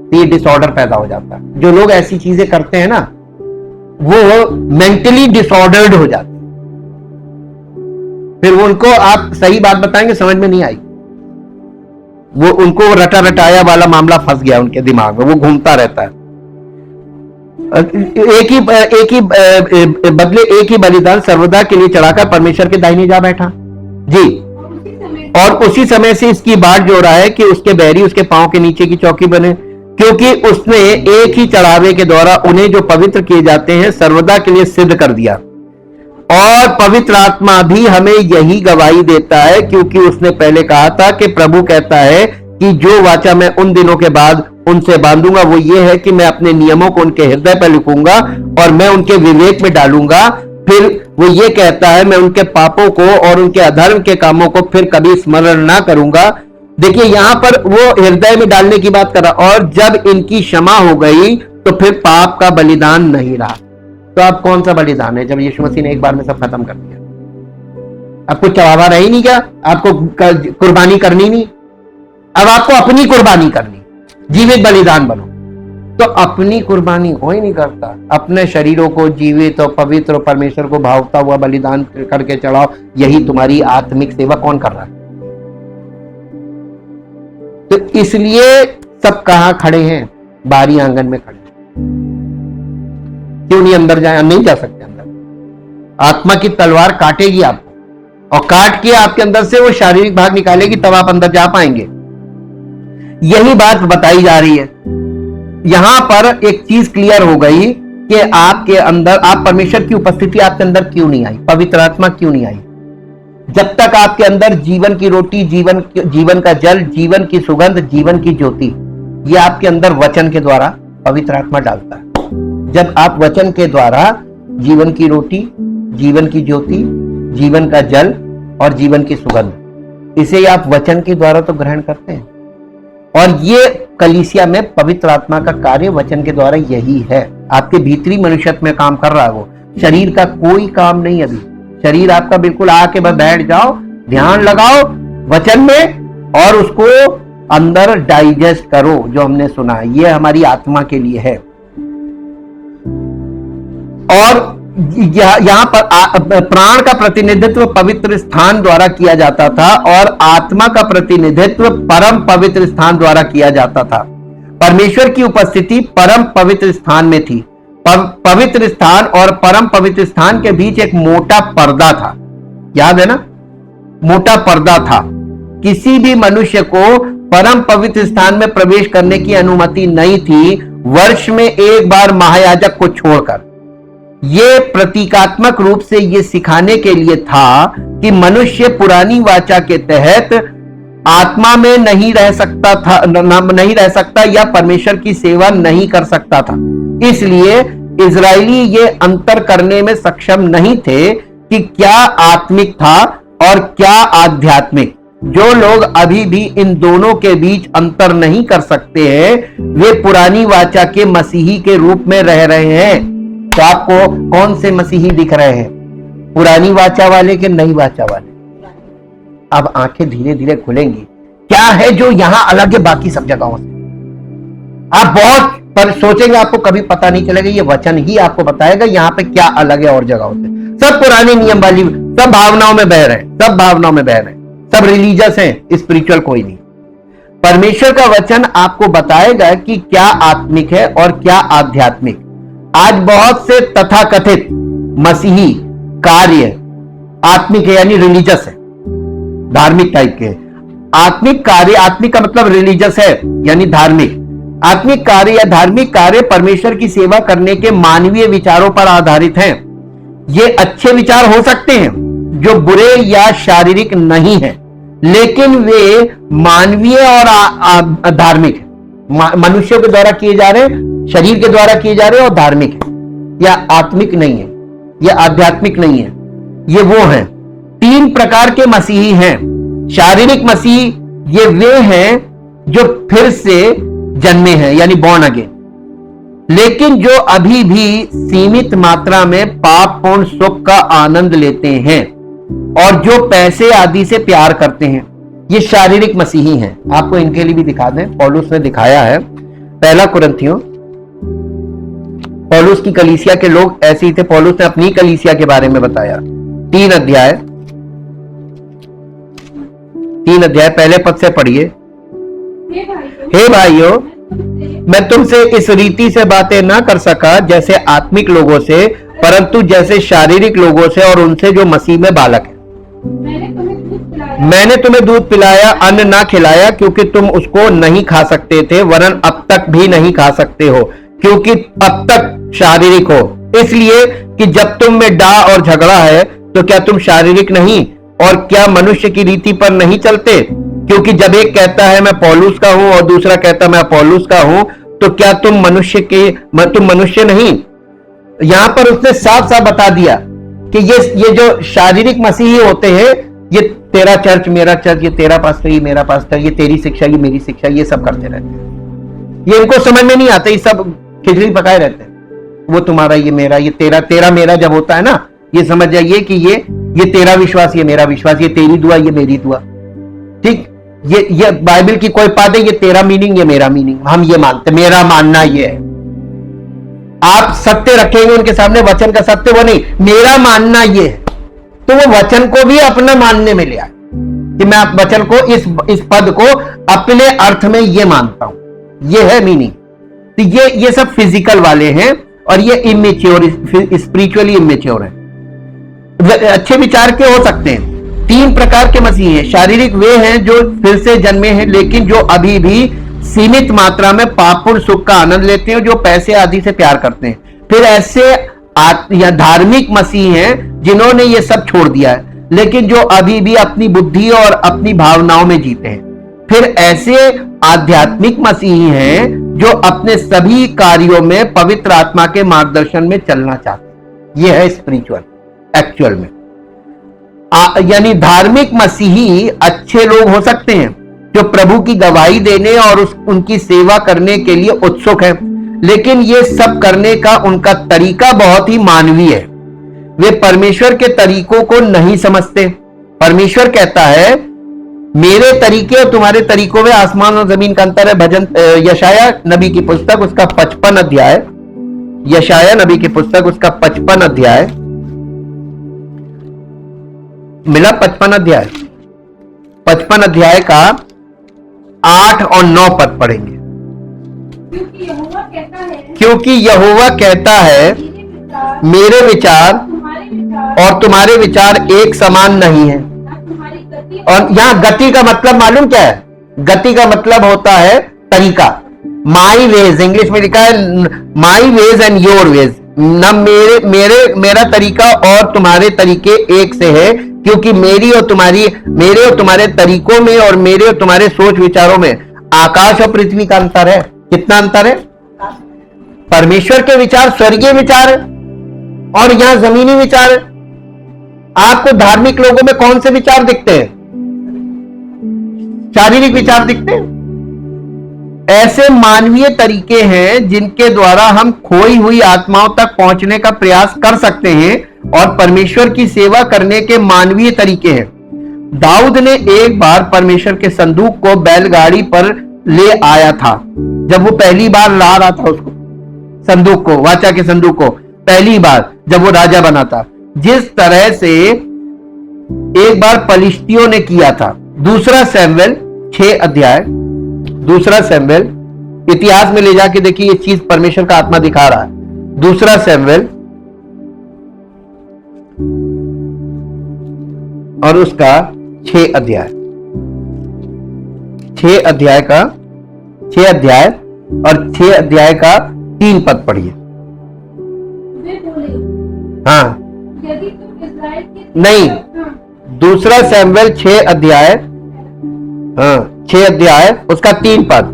तो ये डिसऑर्डर पैदा हो जाता है। जो लोग ऐसी चीजें करते हैं ना, वो मेंटली डिसऑर्डर्ड हो जाते हैं। फिर उनको आप सही बात बताएंगे, समझ में नहीं आई, वो उनको रटा रटाया वाला मामला फंस गया उनके दिमाग में, वो घूमता रहता है। एक ही बलिदान सर्वदा के लिए चढ़ाकर परमेश्वर के दाहिने जा बैठा जी। और उसी समय से इसकी बाट जो रहा है कि उसके बैरी उसके पांव के नीचे की चौकी बने, क्योंकि उसने एक ही चढ़ावे के द्वारा उन्हें जो पवित्र किए जाते हैं सर्वदा के लिए सिद्ध कर दिया। और पवित्र आत्मा भी हमें यही गवाही देता है, क्योंकि उसने पहले कहा था कि प्रभु कहता है कि जो वाचा मैं उन दिनों के बाद उनसे बांधूंगा वो ये है कि मैं अपने नियमों को उनके हृदय पर लिखूंगा और मैं उनके विवेक में डालूंगा। फिर वो ये कहता है मैं उनके पापों को और उनके अधर्म के कामों को फिर कभी स्मरण ना करूंगा। देखिए यहां पर वो हृदय में डालने की बात कर रहा। और जब इनकी क्षमा हो गई तो फिर पाप का बलिदान नहीं रहा। तो अब कौन सा बलिदान है? जब यीशु मसीह ने एक बार में सब खत्म कर दिया, अब कुछ चढ़ावा रही नहीं क्या? आपको कुर्बानी करनी नहीं, अब आपको अपनी कुर्बानी करनी, जीवित बलिदान बनो। तो अपनी कुर्बानी कोई नहीं करता। अपने शरीरों को जीवित और पवित्र और परमेश्वर को भावता हुआ बलिदान करके चढ़ाओ, यही तुम्हारी आत्मिक सेवा कौन कर रहा है? तो इसलिए सब कहां खड़े हैं? बाहरी आंगन में खड़े। क्यों नहीं अंदर जाए? नहीं जा सकते अंदर। आत्मा की तलवार काटेगी आपको, और काट के आपके अंदर से वो शारीरिक भाग निकालेगी, तब आप अंदर जा पाएंगे। यही बात बताई जा रही है। यहां पर एक चीज क्लियर हो गई कि आपके अंदर, आप परमेश्वर की उपस्थिति आपके अंदर क्यों नहीं आई, पवित्र आत्मा क्यों नहीं आई? जब तक आपके अंदर जीवन की रोटी, जीवन का जल, जीवन की सुगंध, जीवन की ज्योति, ये आपके अंदर वचन के द्वारा पवित्र आत्मा डालता है। जब आप वचन के द्वारा जीवन की रोटी, जीवन की ज्योति, जीवन का जल और जीवन की सुगंध, इसे आप वचन के द्वारा तो ग्रहण करते हैं। और ये कलीसिया में पवित्र आत्मा का कार्य वचन के द्वारा यही है। आपके भीतरी मनुष्यत्व में काम कर रहा है वो। शरीर का कोई काम नहीं। अभी शरीर आपका बिल्कुल आके बस बैठ जाओ, ध्यान लगाओ वचन में और उसको अंदर डाइजेस्ट करो जो हमने सुना है। ये हमारी आत्मा के लिए है। और यहां पर प्राण का प्रतिनिधित्व पवित्र स्थान द्वारा किया जाता था और आत्मा का प्रतिनिधित्व परम पवित्र स्थान द्वारा किया जाता था। परमेश्वर की उपस्थिति परम पवित्र स्थान में थी। पवित्र स्थान और परम पवित्र स्थान के बीच एक मोटा पर्दा था, याद है ना? मोटा पर्दा था। किसी भी मनुष्य को परम पवित्र स्थान में प्रवेश करने की अनुमति नहीं थी, वर्ष में एक बार महायाजक को छोड़कर। ये प्रतीकात्मक रूप से ये सिखाने के लिए था कि मनुष्य पुरानी वाचा के तहत आत्मा में नहीं रह सकता या परमेश्वर की सेवा नहीं कर सकता था। इसलिए इजरायली ये अंतर करने में सक्षम नहीं थे कि क्या आत्मिक था और क्या आध्यात्मिक। जो लोग अभी भी इन दोनों के बीच अंतर नहीं कर सकते हैं, वे पुरानी वाचा के मसीही के रूप में रह रहे हैं। तो आपको कौन से मसीही दिख रहे हैं? पुरानी वाचा वाले के नई वाचा वाले? अब आंखें धीरे धीरे खुलेंगी। क्या है जो यहां अलग है बाकी सब जगहों से? आप बहुत पर सोचेंगे, आपको कभी पता नहीं चलेगा। ये वचन ही आपको बताएगा यहां पे क्या अलग है और जगहों से। सब पुराने नियम वाली, सब भावनाओं में बह रहे हैं, सब भावनाओं में बह रहे हैं, सब रिलीजियस हैं, स्पिरिचुअल कोई नहीं। परमेश्वर का वचन आपको बताएगा कि क्या आत्मिक है और क्या आध्यात्मिक। आज बहुत से तथाकथित मसीही कार्य आत्मिक है, यानी रिलीजियस है, धार्मिक टाइप के। आत्मिक कार्य, आत्मिक का मतलब रिलीजियस है यानी धार्मिक। आत्मिक कार्य या धार्मिक कार्य परमेश्वर की सेवा करने के मानवीय विचारों पर आधारित हैं। ये अच्छे विचार हो सकते हैं जो बुरे या शारीरिक नहीं हैं, लेकिन वे मानवीय और धार्मिक है। मनुष्यों के द्वारा किए जा रहे, शरीर के द्वारा किए जा रहे और धार्मिक है, या आत्मिक नहीं है, या आध्यात्मिक नहीं है। ये वो हैं। 3 प्रकार के मसीही हैं। शारीरिक मसीही ये वे हैं जो फिर से जन्मे हैं, यानी बॉर्न अगेन, लेकिन जो अभी भी सीमित मात्रा में पापपूर्ण सुख का आनंद लेते हैं और जो पैसे आदि से प्यार करते हैं। ये शारीरिक मसीही हैं। आपको इनके लिए भी दिखा दें, पौलुस ने दिखाया है। पहला कुरिन्थियों, पौलुस की कलीसिया के लोग ऐसे ही थे। पौलुस ने अपनी कलीसिया के बारे में बताया। 3 अध्याय पहले पद से पढ़िए। हे भाइयों, मैं तुमसे इस रीति से बातें ना कर सका जैसे आत्मिक लोगों से, परंतु जैसे शारीरिक लोगों से और उनसे जो मसीह में बालक है। मैंने तुम्हें दूध पिलाया, अन्न ना खिलाया, क्योंकि तुम उसको नहीं खा सकते थे, वरन अब तक भी नहीं खा सकते हो, क्योंकि अब तक शारीरिक हो। इसलिए कि जब तुम में डाह और झगड़ा है, तो क्या तुम शारीरिक नहीं और क्या मनुष्य की रीति पर नहीं चलते? क्योंकि जब एक कहता है मैं पौलुस का हूं और दूसरा कहता मैं अपोलोस का हूं, तो क्या तुम मनुष्य नहीं? यहां पर उसने साफ साफ बता दिया कि ये जो शारीरिक मसीही होते हैं, ये तेरा चर्च मेरा चर्च, ये तेरा पास्टर ये मेरा पास्टर, ये तेरी शिक्षा ये मेरी शिक्षा, ये सब करते रहते हैं। ये इनको समझ में नहीं आता, ये सब खिचड़ी पकाए रहते हैं। वो तुम्हारा ये मेरा, ये तेरा, तेरा मेरा जब होता है ना, ये समझ जाइए कि ये तेरा विश्वास ये मेरा विश्वास, ये तेरी दुआ ये मेरी दुआ। ठीक, ये बाइबल की कोई बात है, ये तेरा मीनिंग, ये मेरा मीनिंग, हम ये मानते, मेरा मानना ये है। आप सत्य रखेंगे उनके सामने, वचन का सत्य, वो नहीं, मेरा मानना ये है, तो वो वचन को भी अपना मानने में ले आए कि मैं वचन को, इस पद को अपने अर्थ में ये मानता हूं, ये है मीनिंग। तो ये सब फिजिकल वाले हैं और ये इमेच्योर, स्पिरिचुअली इमेच्योर है। अच्छे विचार के हो सकते हैं। 3 प्रकार के मसीह हैं। शारीरिक वे हैं जो फिर से जन्मे हैं, लेकिन जो अभी भी सीमित मात्रा में पापपूर्ण सुख का आनंद लेते हैं, जो पैसे आदि से प्यार करते हैं। फिर ऐसे या धार्मिक मसीह हैं जिन्होंने ये सब छोड़ दिया है, लेकिन जो अभी भी अपनी बुद्धि और अपनी भावनाओं में जीते हैं। फिर ऐसे आध्यात्मिक मसीही हैं जो अपने सभी कार्यों में पवित्र आत्मा के मार्गदर्शन में चलना चाहते हैं। यह है स्पिरिचुअल एक्चुअल में। यानी धार्मिक मसीही अच्छे लोग हो सकते हैं जो प्रभु की गवाही देने और उनकी सेवा करने के लिए उत्सुक हैं, लेकिन ये सब करने का उनका तरीका बहुत ही मानवीय है। वे परमेश्वर के तरीकों को नहीं समझते। परमेश्वर कहता है, मेरे तरीके और तुम्हारे तरीकों में आसमान और जमीन का अंतर है। भजन यशाया नबी की पुस्तक उसका 55 अध्याय, यशाया नबी की पुस्तक उसका 55 अध्याय मिला, 55 अध्याय, 55 अध्याय का 8 और 9 पद पढ़ेंगे। क्योंकि यहोवा कहता है, मेरे विचार और तुम्हारे विचार एक समान नहीं है। और यहां गति का मतलब मालूम क्या है? गति का मतलब होता है तरीका। माई वेज, इंग्लिश में लिखा है माई वेज एंड योर वेज, न मेरा तरीका और तुम्हारे तरीके एक से है, क्योंकि मेरे और तुम्हारे तरीकों में और मेरे और तुम्हारे सोच विचारों में आकाश और पृथ्वी का अंतर है। कितना अंतर है? परमेश्वर के विचार स्वर्गीय विचार है और यहां जमीनी विचार है। आपको धार्मिक लोगों में कौन से विचार दिखते हैं? शारीरिक विचार दिखते हैं। ऐसे मानवीय तरीके हैं जिनके द्वारा हम खोई हुई आत्माओं तक पहुंचने का प्रयास कर सकते हैं और परमेश्वर की सेवा करने के मानवीय तरीके हैं। दाऊद ने एक बार परमेश्वर के संदूक को बैलगाड़ी पर ले आया था। जब वो पहली बार ला रहा था उसको, संदूक को, वाचा के संदूक को, पहली बार जब वो राजा बना था, जिस तरह से एक बार पलिश्तियों ने किया था। दूसरा सैमुएल 6 अध्याय, दूसरा सैमुएल, इतिहास में ले जाके देखिए ये चीज परमेश्वर का आत्मा दिखा रहा है। दूसरा सैमुएल और उसका 6 अध्याय, 6 अध्याय का 6 अध्याय और 6 अध्याय का 3 पद पढ़िए। हाँ, यदि तुम इस्राएल के नहीं, दूसरा सैमुएल 6 अध्याय, हाँ 6 अध्याय उसका 3 पद।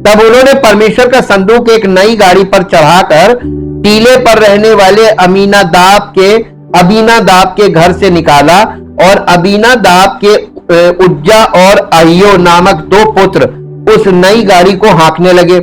तब उन्होंने परमेश्वर का संदूक एक नई गाड़ी पर चढ़ाकर टीले पर रहने वाले अमीनादाब के घर से निकाला और अबीनादाब के उज्जा और अहियो नामक 2 पुत्र उस नई गाड़ी को हाँकने लगे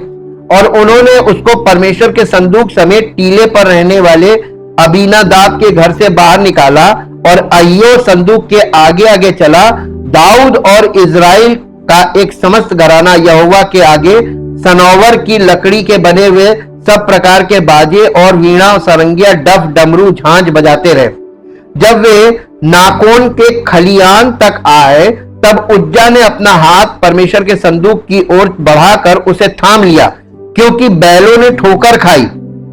और उन्होंने उसको परमेश्वर के संदूक समेत टीले पर रहने वाले अबीनादाब के घर से बाहर निकाला और अहियो संदूक के आगे आगे चला। दाऊद और इजराइल का एक समस्त घराना यहोवा के आगे सनोवर की लकड़ी के बने हुए सब प्रकार के बाजे और वीणा, सरंगिया, डफ, डमरू, झांझ बजाते रहे। जब वे नाकोन के खलियान तक आए, तब उज्जा ने अपना हाथ परमेश्वर के संदूक की ओर बढ़ाकर उसे थाम लिया, क्योंकि बैलों ने ठोकर खाई।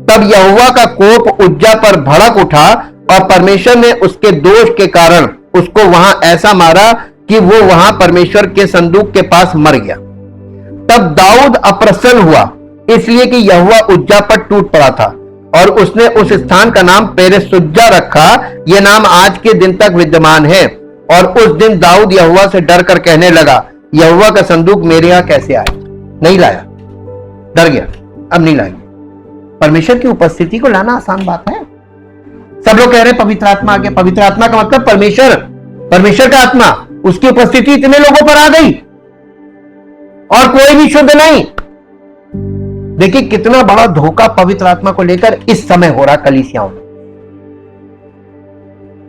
तब यहोवा का कोप उज्जा पर भड़क उठा और परमेश्वर ने उसके दोष के कारण उसको वहां ऐसा मारा कि वो वहां परमेश्वर के संदूक के पास मर गया। तब दाऊद अप्रसन्न हुआ, इसलिए कि यहोवा उज्जा पर टूट पड़ा था और उसने उस स्थान का नाम पेरेसुज्जा रखा। यह नाम आज के दिन तक विद्यमान है। और उस दिन दाऊद यहोवा से डर कर कहने लगा, यहोवा का संदूक मेरे यहां कैसे आया? नहीं लाया, डर गया, अब नहीं लाएंगे। परमेश्वर की उपस्थिति को लाना आसान बात है। सब लोग कह रहे हैं पवित्र आत्मा आ गया। पवित्र आत्मा का मतलब परमेश्वर का आत्मा, उसकी उपस्थिति इतने लोगों पर आ गई और कोई भी शुद्ध नहीं। देखिए कितना बड़ा धोखा पवित्र आत्मा को लेकर इस समय हो रहा कलीसियाओं में।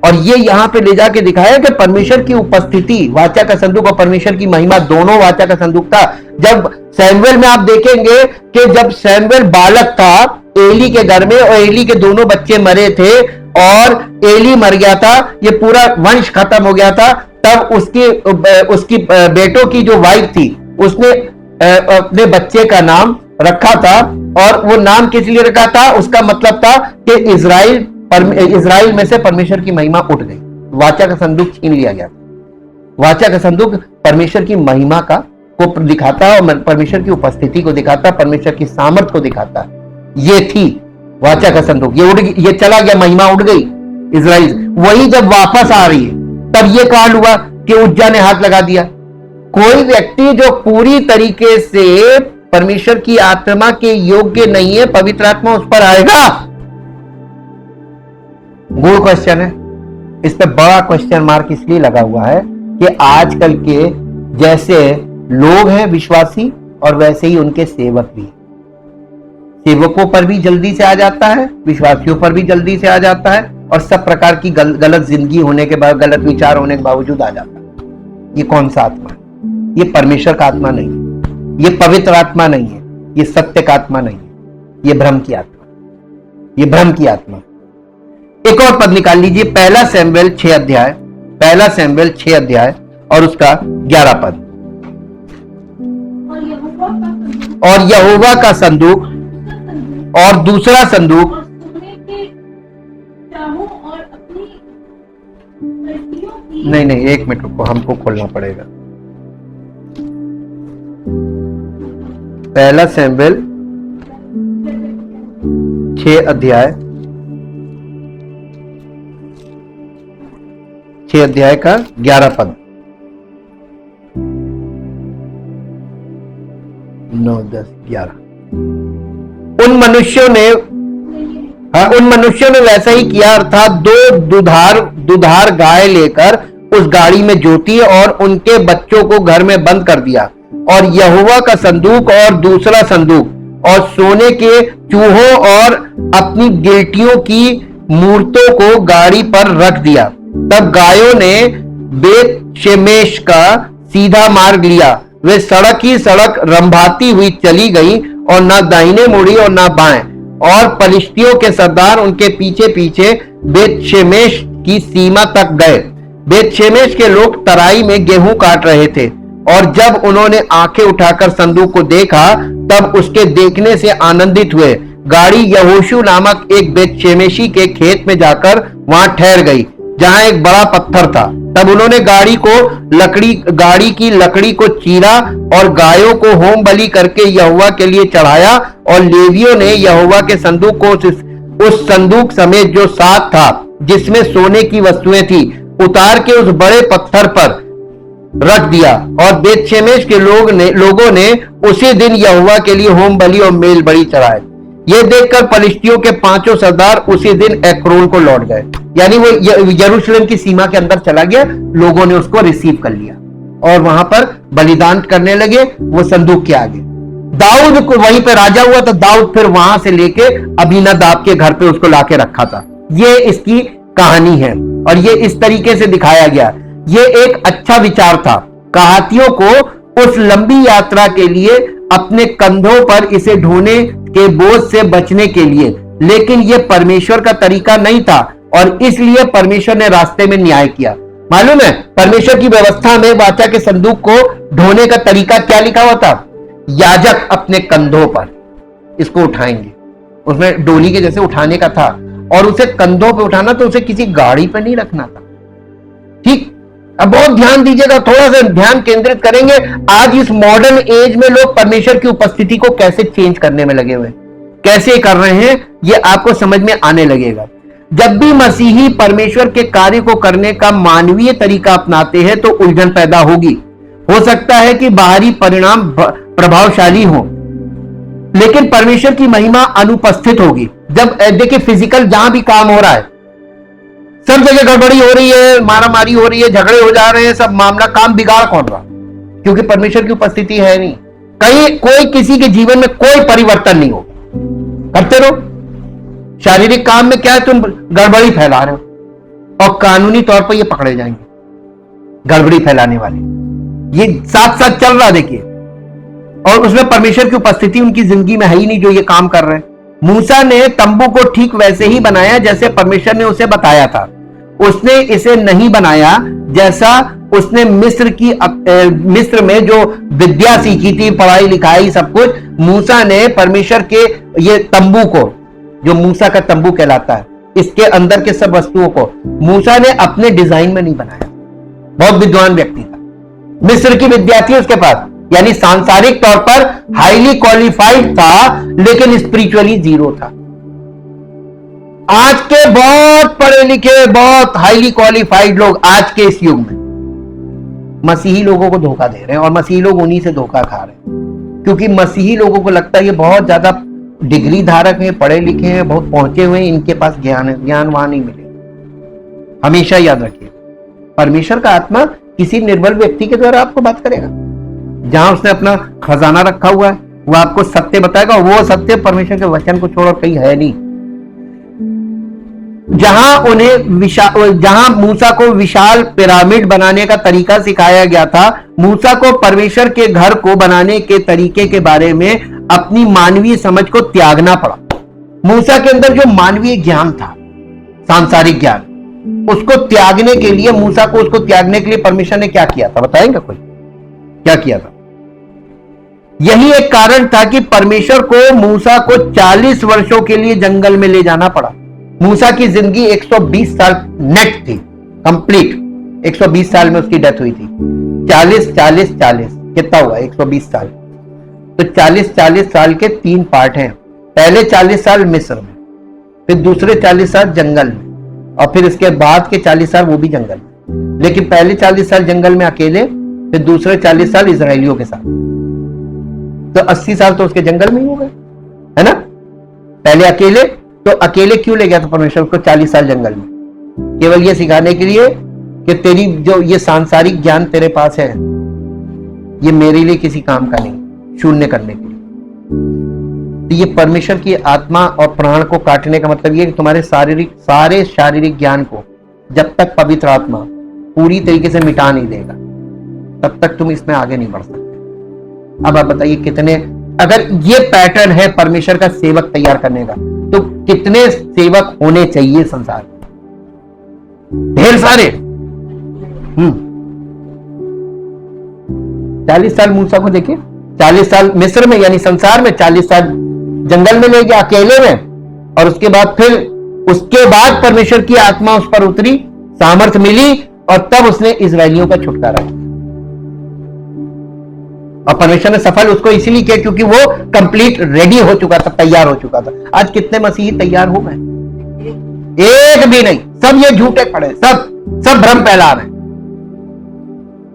और ये यहां पे ले जाके दिखाया कि परमेश्वर की उपस्थिति, वाचा का संदूक और परमेश्वर की महिमा दोनों वाचा का संदूक था। जब सैमुएल में आप देखेंगे कि जब सैमुएल बालक था एली के घर में, और एली के दोनों बच्चे मरे थे और एली मर गया था, ये पूरा वंश खत्म हो गया था, तब उसकी बेटों की जो वाइफ थी उसने अपने बच्चे का नाम रखा था, और वो नाम किस लिए रखा था? उसका मतलब था कि इजराइल में से परमेश्वर की महिमा उठ गई, वाचा का संदूक छीन लिया गया। वाचा का संदूक परमेश्वर की महिमा को दिखाता है और परमेश्वर की उपस्थिति को दिखाता, परमेश्वर की सामर्थ को दिखाता। ये थी वाचा का संदूक, ये चला गया, महिमा उठ गई इजराइल। वही जब वापस आ रही है तब ये कांड हुआ कि उज्जा ने हाथ लगा दिया। कोई व्यक्ति जो पूरी तरीके से परमेश्वर की आत्मा के योग्य नहीं है, पवित्र आत्मा उस पर आएगा। गुड क्वेश्चन है, इस पर बड़ा क्वेश्चन मार्क इसलिए लगा हुआ है कि आजकल के जैसे लोग हैं विश्वासी, और वैसे ही उनके सेवक भी। सेवकों पर भी जल्दी से आ जाता है, विश्वासियों पर भी जल्दी से आ जाता है, और सब प्रकार की गलत जिंदगी होने के बाद, गलत विचार होने के बावजूद आ जाता है। ये कौन सा आत्मा है? ये परमेश्वर का आत्मा नहीं है, ये पवित्र आत्मा नहीं है, ये सत्य का आत्मा नहीं है, ये भ्रम की आत्मा, ये भ्रम की आत्मा। एक और पद निकाल लीजिए, पहला सैमुएल 6 अध्याय, पहला सैमुएल 6 अध्याय और उसका 11 पद। और यहोवा का संदूक और दूसरा संदूक नहीं, एक मिनट रुको, हमको खोलना पड़ेगा। पहला सैमुएल 6 अध्याय, 6 अध्याय का 11 पद। 9, 10, 11। उन मनुष्यों ने वैसा ही किया, अर्थात 2 दुधार गाय लेकर उस गाड़ी में जोती और उनके बच्चों को घर में बंद कर दिया, और यहोवा का संदूक और दूसरा संदूक और सोने के चूहों और अपनी गिलटियों की मूर्तों को गाड़ी पर रख दिया। तब गायों ने बेत शेमेश का सीधा मार्ग लिया, वे सड़क ही सड़क रंभाती हुई चली गई, और ना दाहिने मुड़ी और ना बाएं, और पलिश्तियों के सरदार उनके पीछे पीछे बेत शेमेश की सीमा तक गए। बेत शेमेश के लोग तराई में गेहूं काट रहे थे, और जब उन्होंने आंखें उठाकर संदूक को देखा तब उसके देखने से आनंदित हुए। गाड़ी यहोशू नामक एक बेत शेमेशी के खेत में जाकर वहां ठहर गई, जहां एक बड़ा पत्थर था। तब उन्होंने गाड़ी की लकड़ी को चीरा और गायों को होम बलि करके यहोवा के लिए चढ़ाया, और लेवियों ने यहोवा के संदूक को उस संदूक समेत जो साथ था, जिसमें सोने की वस्तुएं थी, उतार के उस बड़े पत्थर पर रख दिया। और बेत शेमेश के लोगों ने उसी दिन यहोवा के लिए होम बलि और मेल बलि चढ़ाए। ये देखकर पलिश्तियों के 5 सरदार उसी दिन एक्रोन को लौट गए, यानी वो यरूशलेम की सीमा के अंदर चला गया। लोगों ने उसको रिसीव कर लिया और वहां पर बलिदान करने लगे वो संदूक के आगे। दाऊद को वहीं पे राजा हुआ, तो दाऊद फिर वहां से लेके अबीनादाब के घर पे उसको लाके रखा था। ये इसकी कहानी है और ये इस तरीके से दिखाया गया। ये एक अच्छा विचार था कहातियों को उस लंबी यात्रा के लिए अपने कंधों पर इसे ढोने के बोझ से बचने के लिए, लेकिन यह परमेश्वर का तरीका नहीं था और इसलिए परमेश्वर ने रास्ते में न्याय किया। मालूम है परमेश्वर की व्यवस्था में वाचा के संदूक को ढोने का तरीका क्या लिखा हुआ था? याजक अपने कंधों पर इसको उठाएंगे, उसमें डोली के जैसे उठाने का था और उसे कंधों पे उठाना, तो उसे किसी गाड़ी पे नहीं रखना था। ठीक, अब बहुत ध्यान दीजिएगा, थोड़ा सा ध्यान केंद्रित करेंगे। आज इस मॉडर्न एज में लोग परमेश्वर की उपस्थिति को कैसे चेंज करने में लगे हुए, कैसे कर रहे हैं, ये आपको समझ में आने लगेगा। जब भी मसीही परमेश्वर के कार्य को करने का मानवीय तरीका अपनाते हैं तो उलझन पैदा होगी। हो सकता है कि बाहरी परिणाम प्रभावशाली हो, लेकिन परमेश्वर की महिमा अनुपस्थित होगी। जब देखिए फिजिकल जहां भी काम हो रहा है, सब जगह गड़बड़ी हो रही है, मारामारी हो रही है, झगड़े हो जा रहे हैं, सब मामला काम बिगाड़ कौन रहा? क्योंकि परमेश्वर की उपस्थिति है नहीं। कहीं कोई किसी के जीवन में कोई परिवर्तन नहीं होगा। करते रहो, शारीरिक काम में क्या है, तुम गड़बड़ी फैला रहे हो। और कानूनी तौर पर ये पकड़े जाएंगे, गड़बड़ी फैलाने वाले। ये साथ साथ चल रहा देखिए, और उसमें परमेश्वर की उपस्थिति उनकी जिंदगी में है ही नहीं जो ये काम कर रहे हैं। मूसा ने तंबू को ठीक वैसे ही बनाया जैसे परमेश्वर ने उसे बताया था। उसने इसे नहीं बनाया जैसा उसने मिस्र में जो विद्या सीखी थी, पढ़ाई लिखाई सब कुछ, मूसा ने परमेश्वर के ये तंबू को, जो मूसा का तंबू कहलाता है, इसके अंदर के सब वस्तुओं को मूसा ने अपने डिजाइन में नहीं बनाया। बहुत विद्वान व्यक्ति था, मिस्र की विद्या थी उसके पास, यानी सांसारिक तौर पर हाईली क्वालिफाइड था, लेकिन स्पिरिचुअली जीरो था। आज के बहुत पढ़े लिखे, बहुत हाईली क्वालिफाइड लोग आज के इस युग में मसीही लोगों को धोखा दे रहे हैं, और मसीही लोग उन्हीं से धोखा खा रहे हैं, क्योंकि मसीही लोगों को लगता है ये बहुत ज्यादा डिग्री धारक हैं, पढ़े लिखे हैं, बहुत पहुंचे हुए हैं, इनके पास ज्ञान है। ज्ञान वहां नहीं मिलेगा। हमेशा याद रखिए, परमेश्वर का आत्मा किसी निर्बल व्यक्ति के द्वारा आपको बात करेगा। जहां उसने अपना खजाना रखा हुआ है वो आपको सत्य बताएगा, वो सत्य परमेश्वर के वचन को छोड़ कहीं है नहीं। जहां मूसा को विशाल पिरामिड बनाने का तरीका सिखाया गया था, मूसा को परमेश्वर के घर को बनाने के तरीके के बारे में अपनी मानवीय समझ को त्यागना पड़ा। मूसा के अंदर जो मानवीय ज्ञान था, सांसारिक ज्ञान, उसको त्यागने के लिए, मूसा को उसको त्यागने के लिए परमेश्वर ने क्या किया था, बताएंगे कोई? क्या किया था? यही एक कारण था कि परमेश्वर को मूसा को 40 वर्षों के लिए जंगल में ले जाना पड़ा। मूसा की जिंदगी 120 साल नेट थी, कंप्लीट 120 साल में उसकी डेथ हुई थी। 40 40 40 कितना हुआ? 120 साल। तो 40 40 साल के 3 पार्ट हैं। पहले 40 साल मिस्र में, फिर दूसरे 40 साल जंगल में, और फिर इसके बाद के 40 साल वो भी जंगल में। लेकिन पहले 40 साल जंगल में अकेले, फिर दूसरे 40 साल इजरायलियों के साथ। तो 80 साल तो उसके जंगल में ही हो गए, है ना? पहले अकेले, तो अकेले क्यों ले गया था परमेश्वर को 40 साल जंगल में? केवल ये सिखाने के लिए कि तेरी जो ये सांसारिक ज्ञान तेरे पास है, ये मेरे लिए किसी काम का नहीं, शून्य करने के लिए। तो ये परमेश्वर की आत्मा और प्राण को काटने का मतलब ये कि तुम्हारे सारे शारीरिक ज्ञान को जब तक पवित्र आत्मा पूरी तरीके से मिटा नहीं देगा, तब तक तुम इसमें आगे नहीं बढ़ सकते। अब आप बताइए, कितने, अगर ये पैटर्न है परमेश्वर का सेवक तैयार करने का, तो कितने सेवक होने चाहिए संसार में? ढेर सारे। 40 साल मूसा को देखिए, 40 साल मिस्र में यानी संसार में, 40 साल जंगल में ले गया अकेले में, और उसके बाद परमेश्वर की आत्मा उस पर उतरी, सामर्थ मिली, और तब उसने इजरायलियों का छुटकारा किया। और परमेश्वर ने सफल उसको इसीलिए किया क्योंकि वो कंप्लीट रेडी हो चुका था, तैयार हो चुका था। आज कितने मसीही तैयार हो गए? एक भी नहीं, सब ये झूठे खड़े, सब भ्रम फैला रहे हैं।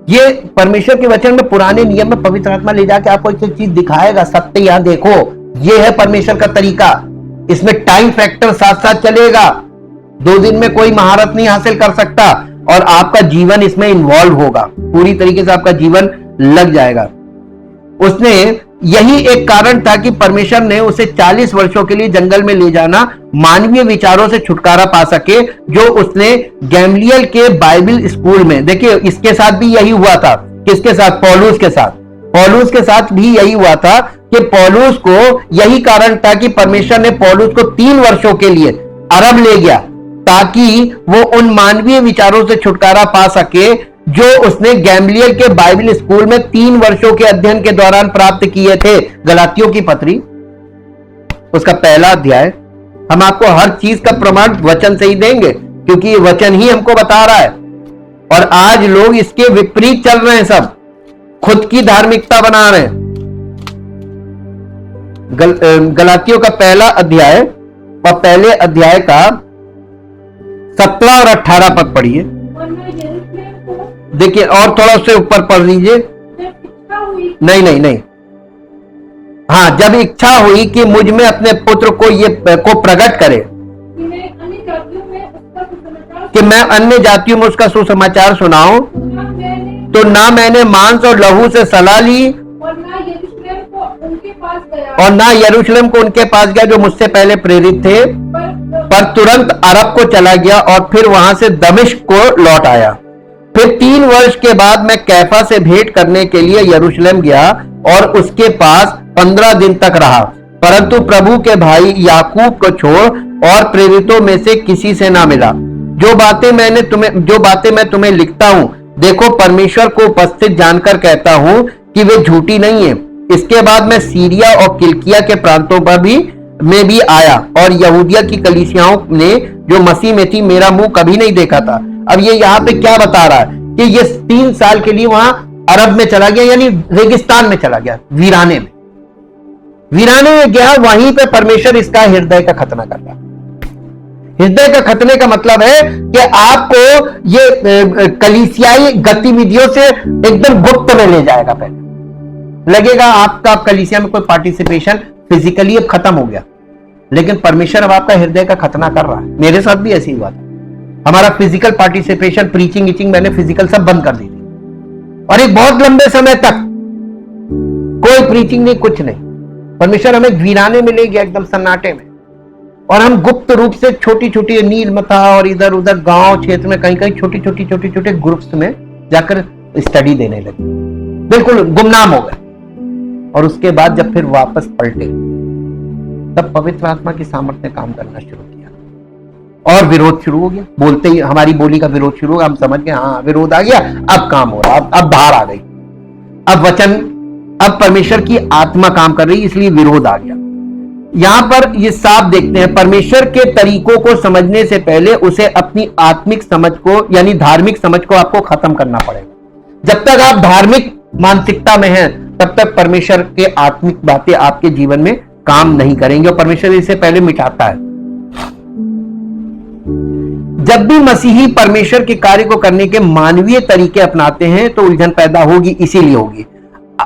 ये परमेश्वर के वचन में, पुराने नियम में पवित्र आत्मा ले जाके आपको एक चीज दिखाएगा, सत्य यहां देखो, ये है परमेश्वर का तरीका। इसमें टाइम फैक्टर साथ साथ चलेगा। 2 दिन में कोई महारत नहीं हासिल कर सकता, और आपका जीवन इसमें इन्वॉल्व होगा, पूरी तरीके से आपका जीवन लग जाएगा। उसने, यही एक कारण था कि परमेश्वर ने उसे 40 वर्षों के लिए जंगल में ले जाना, मानवीय विचारों से छुटकारा पा सके, जो उसने गैमलियल के बाइबल स्कूल में, देखिए इसके साथ भी यही हुआ था। किसके साथ? पौलुस के साथ। पौलुस के साथ भी यही हुआ था कि पौलुस को, यही कारण था कि परमेश्वर ने पौलुस को 3 वर्षों के लिए अरब ले गया, ताकि वो उन मानवीय विचारों से छुटकारा पा सके जो उसने गैमलियल के बाइबल स्कूल में 3 वर्षों के अध्ययन के दौरान प्राप्त किए थे। गलातियों की पत्री, उसका पहला अध्याय। हम आपको हर चीज का प्रमाण वचन से ही देंगे, क्योंकि ये वचन ही हमको बता रहा है। और आज लोग इसके विपरीत चल रहे हैं, सब खुद की धार्मिकता बना रहे हैं। गलातियों का पहला अध्याय और पहले अध्याय का 17 और 18 पद पढ़िए। देखिए, और थोड़ा उससे ऊपर पढ़ लीजिए। नहीं, हाँ, जब इच्छा हुई कि मुझ में अपने पुत्र को प्रकट करे, कि मैं अन्य जातियों में उसका सुसमाचार सुनाऊं, तो ना मैंने मांस और लहू से सलाह ली, और ना यरूशलेम को उनके पास गया जो मुझसे पहले प्रेरित थे, पर तुरंत अरब को चला गया और फिर वहां से दमिश्क को लौट आया। फिर 3 वर्ष के बाद मैं कैफा से भेंट करने के लिए यरूशलेम गया और उसके पास 15 दिन तक रहा, परंतु प्रभु के भाई याकूब को छोड़ और प्रेरितों में से किसी से ना मिला। जो बातें मैं तुम्हें लिखता हूं, देखो परमेश्वर को उपस्थित जानकर कहता हूं कि वे झूठी नहीं है। इसके बाद मैं सीरिया और किलिकिया के प्रांतों पर में भी आया और यहूदिया की कलीसियाओं ने जो मसीह में थी मेरा मुंह कभी नहीं देखा था। अब ये यहाँ पे क्या बता रहा है कि ये 3 साल के लिए वहां अरब में चला गया, यानी रेगिस्तान में चला गया, वीराने में गया। वहीं पे परमेश्वर इसका हृदय का खतना कर रहा है। हृदय का खतने का मतलब है कि आपको ये कलीसियाई गतिविधियों से एकदम गुप्त में ले जाएगा। पहले लगेगा आपका कलीसिया में कोई पार्टिसिपेशन फिजिकली अब खत्म हो गया, लेकिन परमेश्वर अब आपका हृदय का खतना कर रहा है। मेरे साथ भी ऐसी बात है। हमारा फिजिकल पार्टिसिपेशन, प्रीचिंग ईचिंग मैंने फिजिकल सब बंद कर दी थी, और एक बहुत लंबे समय तक कोई प्रीचिंग नहीं, कुछ नहीं। परमेश्वर हमें वीराने में ले गया, एकदम सन्नाटे में, और हम गुप्त रूप से छोटी छोटी नीलमता और इधर उधर गांव क्षेत्र में कहीं कहीं छोटी छोटे ग्रुप्स में जाकर स्टडी देने लगे, बिल्कुल गुमनाम हो गए। और उसके बाद जब फिर वापस पलटे, तब पवित्र आत्मा की सामर्थ्य ने काम करना शुरू किया और विरोध शुरू हो गया। बोलते ही हमारी बोली का विरोध शुरू हो गया। हम समझ गए हाँ विरोध आ गया, अब काम हो रहा, अब बाहर आ गई, अब वचन, अब परमेश्वर की आत्मा काम कर रही, इसलिए विरोध आ गया। यहां पर ये साफ देखते हैं, परमेश्वर के तरीकों को समझने से पहले उसे अपनी आत्मिक समझ को, यानी धार्मिक समझ को आपको खत्म करना पड़ेगा। जब तक आप धार्मिक मानसिकता में हैं, तब तक परमेश्वर के आत्मिक बातें आपके जीवन में काम नहीं करेंगे, और परमेश्वर इसे पहले मिटाता है। जब भी मसीही परमेश्वर के कार्य को करने के मानवीय तरीके अपनाते हैं तो उलझन पैदा होगी, इसीलिए होगी।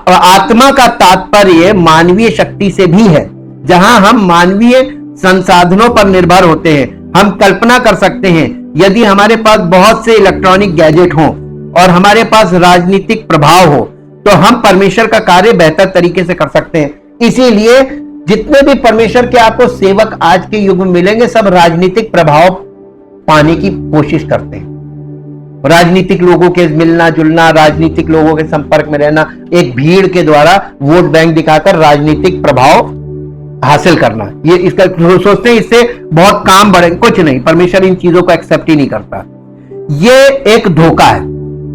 आत्मा का तात्पर्य मानवीय शक्ति से भी है। जहां हम मानवीय संसाधनों पर निर्भर होते हैं, हम कल्पना कर सकते हैं यदि हमारे पास बहुत से इलेक्ट्रॉनिक गैजेट हों और हमारे पास राजनीतिक प्रभाव हो, तो हम परमेश्वर का कार्य बेहतर तरीके से कर सकते हैं। इसीलिए जितने भी परमेश्वर के आपको सेवक आज के युग में मिलेंगे, सब राजनीतिक प्रभाव पाने की कोशिश करते हैं। राजनीतिक लोगों के मिलना जुलना, राजनीतिक लोगों के संपर्क में रहना, एक भीड़ के द्वारा वोट बैंक दिखाकर राजनीतिक प्रभाव हासिल करना, ये इसका सोचते हैं इससे बहुत काम बढ़ेगा। कुछ नहीं, परमेश्वर इन चीजों को एक्सेप्ट ही नहीं करता। ये एक धोखा है।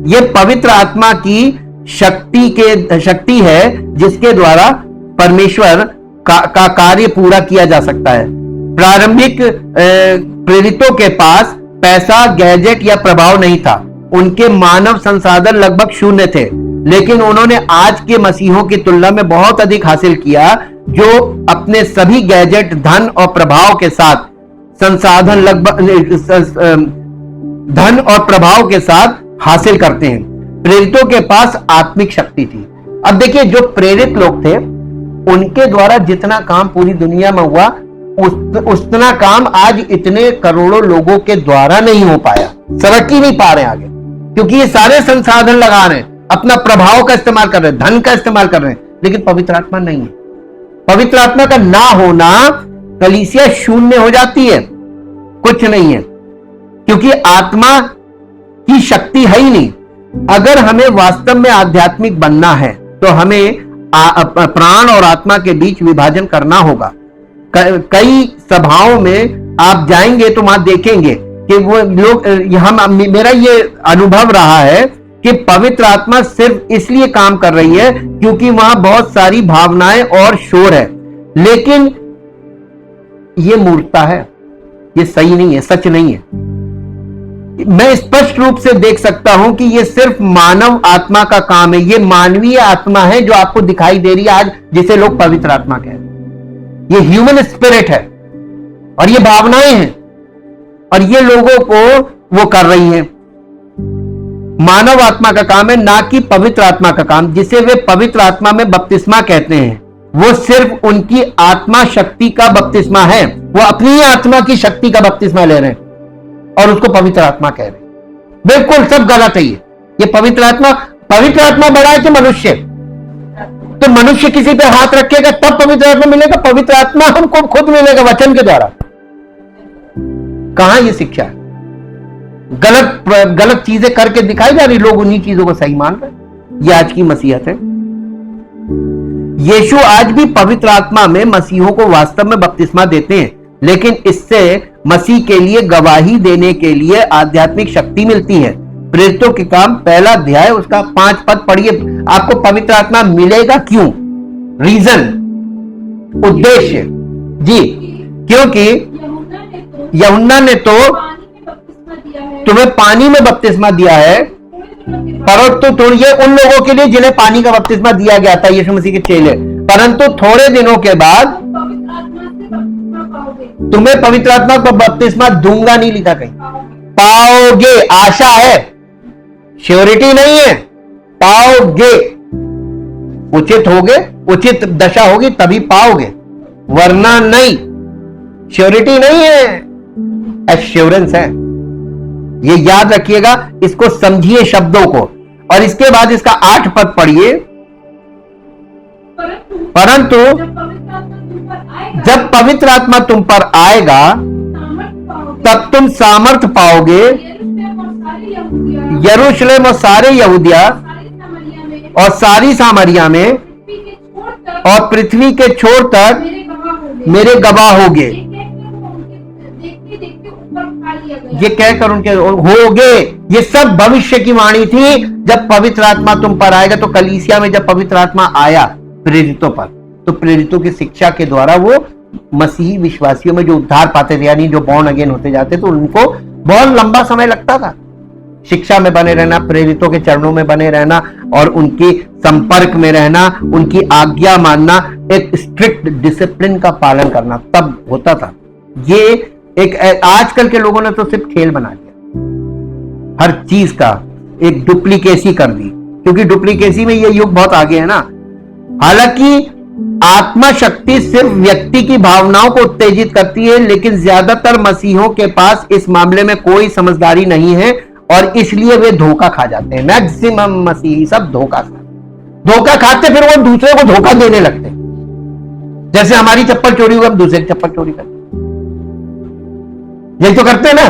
ये पवित्र आत्मा की शक्ति है जिसके द्वारा परमेश्वर का कार्य पूरा किया जा सकता है। प्रारंभिक प्रेरितों के पास पैसा, गैजेट या प्रभाव नहीं था। उनके मानव संसाधन लगभग शून्य थे, लेकिन उन्होंने आज के मसीहों की तुलना में बहुत अधिक हासिल किया, जो अपने सभी गैजेट, धन और प्रभाव के साथ संसाधन धन और प्रभाव के साथ हासिल करते हैं। प्रेरितों के पास आत्मिक शक्ति थी। अब देखिए, जो प्रेरित लोग थे उनके द्वारा जितना काम पूरी दुनिया में हुआ, उतना काम आज इतने करोड़ों लोगों के द्वारा नहीं हो पाया, सरक ही नहीं पा रहे आगे, क्योंकि ये सारे संसाधन लगा रहे हैं, अपना प्रभाव का इस्तेमाल कर रहे हैं, धन का इस्तेमाल कर रहे हैं, लेकिन पवित्र आत्मा नहीं है। पवित्र आत्मा का ना होना, कलीसिया शून्य हो जाती है, कुछ नहीं है, क्योंकि आत्मा की शक्ति है ही नहीं। अगर हमें वास्तव में आध्यात्मिक बनना है तो हमें प्राण और आत्मा के बीच विभाजन करना होगा। कई सभाओं में आप जाएंगे तो वहां देखेंगे कि वो लोग, मेरा ये अनुभव रहा है कि पवित्र आत्मा सिर्फ इसलिए काम कर रही है क्योंकि वहां बहुत सारी भावनाएं और शोर है, लेकिन ये मूर्खता है, ये सही नहीं है, सच नहीं है। मैं स्पष्ट रूप से देख सकता हूं कि ये सिर्फ मानव आत्मा का काम है। ये मानवीय आत्मा है जो आपको दिखाई दे रही है आज, जिसे लोग पवित्र आत्मा कहते हैं। ये ह्यूमन स्पिरिट है और ये भावनाएं हैं और ये लोगों को वो कर रही हैं। मानव आत्मा का काम है, ना कि पवित्र आत्मा का काम, जिसे वे पवित्र आत्मा में बपतिस्मा कहते हैं। वो सिर्फ उनकी आत्मा शक्ति का बपतिस्मा है। वो अपनी आत्मा की शक्ति का बपतिस्मा ले रहे हैं और उसको पवित्र आत्मा कह रहे हैं। बिल्कुल सब गलत है। ये पवित्र आत्मा बड़ा है कि मनुष्य? तो मनुष्य किसी पे हाथ रखेगा तब पवित्र आत्मा मिलेगा। पवित्र आत्मा हमको खुद मिलेगा वचन के द्वारा। कहां ये शिक्षा है? गलत चीजें करके दिखाई जा रही, लोग उन्हीं चीजों को सही मान रहे। ये आज की मसीहत है। यीशु आज भी पवित्र आत्मा में मसीहों को वास्तव में बपतिस्मा देते हैं, लेकिन इससे मसीह के लिए गवाही देने के लिए आध्यात्मिक शक्ति मिलती है। प्रेरितों के काम पहला अध्याय उसका 5 पद पढ़िए। आपको पवित्र आत्मा मिलेगा क्यों? रीजन, उद्देश्य जी, क्योंकि यूहन्ना ने तो तुम्हें पानी में बपतिस्मा दिया है, परंतु तो ये उन लोगों के लिए जिन्हें पानी का बपतिस्मा दिया गया था, यीशु मसीह के चेले, परंतु थोड़े दिनों के बाद तुम्हें पवित्र आत्मा का बपतिस्मा दूंगा, नहीं लिखा कहीं, पाओगे। आशा है, श्योरिटी नहीं है, पाओगे। उचित होगे, उचित दशा होगी तभी पाओगे, वरना नहीं। श्योरिटी नहीं है, एश्योरेंस है। ये याद रखिएगा, इसको समझिए शब्दों को। और इसके बाद इसका 8 पद पढ़िए। परंतु जब पवित्र आत्मा तुम पर आएगा तब तुम सामर्थ पाओगे, यरूशलेम और सारे यहूदिया और सारी सामरिया में और पृथ्वी के छोर तक मेरे गवाह होगे। ये कहकर उनके होगे, ये सब भविष्य की वाणी थी। जब पवित्र आत्मा तुम पर आएगा, तो कलीसिया में जब पवित्र आत्मा आया प्रेरितों पर, तो प्रेरितों की शिक्षा के द्वारा वो मसीही विश्वासियों में जो उद्धार पाते थे, यानी जो बॉर्न अगेन होते जाते, तो उनको बहुत लंबा समय लगता था शिक्षा में बने रहना, प्रेरितों के चरणों में बने रहना और उनके संपर्क में रहना, उनकी आज्ञा मानना, एक स्ट्रिक्ट डिसिप्लिन का पालन करना, तब होता था। ये एक आजकल के लोगों ने तो सिर्फ खेल बना दिया, हर चीज का एक डुप्लीकेसी कर दी, क्योंकि डुप्लीकेसी में ये युग बहुत आगे है ना। हालांकि आत्मा शक्ति सिर्फ व्यक्ति की भावनाओं को उत्तेजित करती है, लेकिन ज्यादातर मसीहों के पास इस मामले में कोई समझदारी नहीं है और इसलिए वे धोखा खा जाते हैं। मैक्सिमम मसीही सब धोखा खाते, फिर वो दूसरे को धोखा देने लगते। जैसे हमारी चप्पल चोरी हुई, हम दूसरे की चप्पल चोरी करते, यही तो करते हैं ना।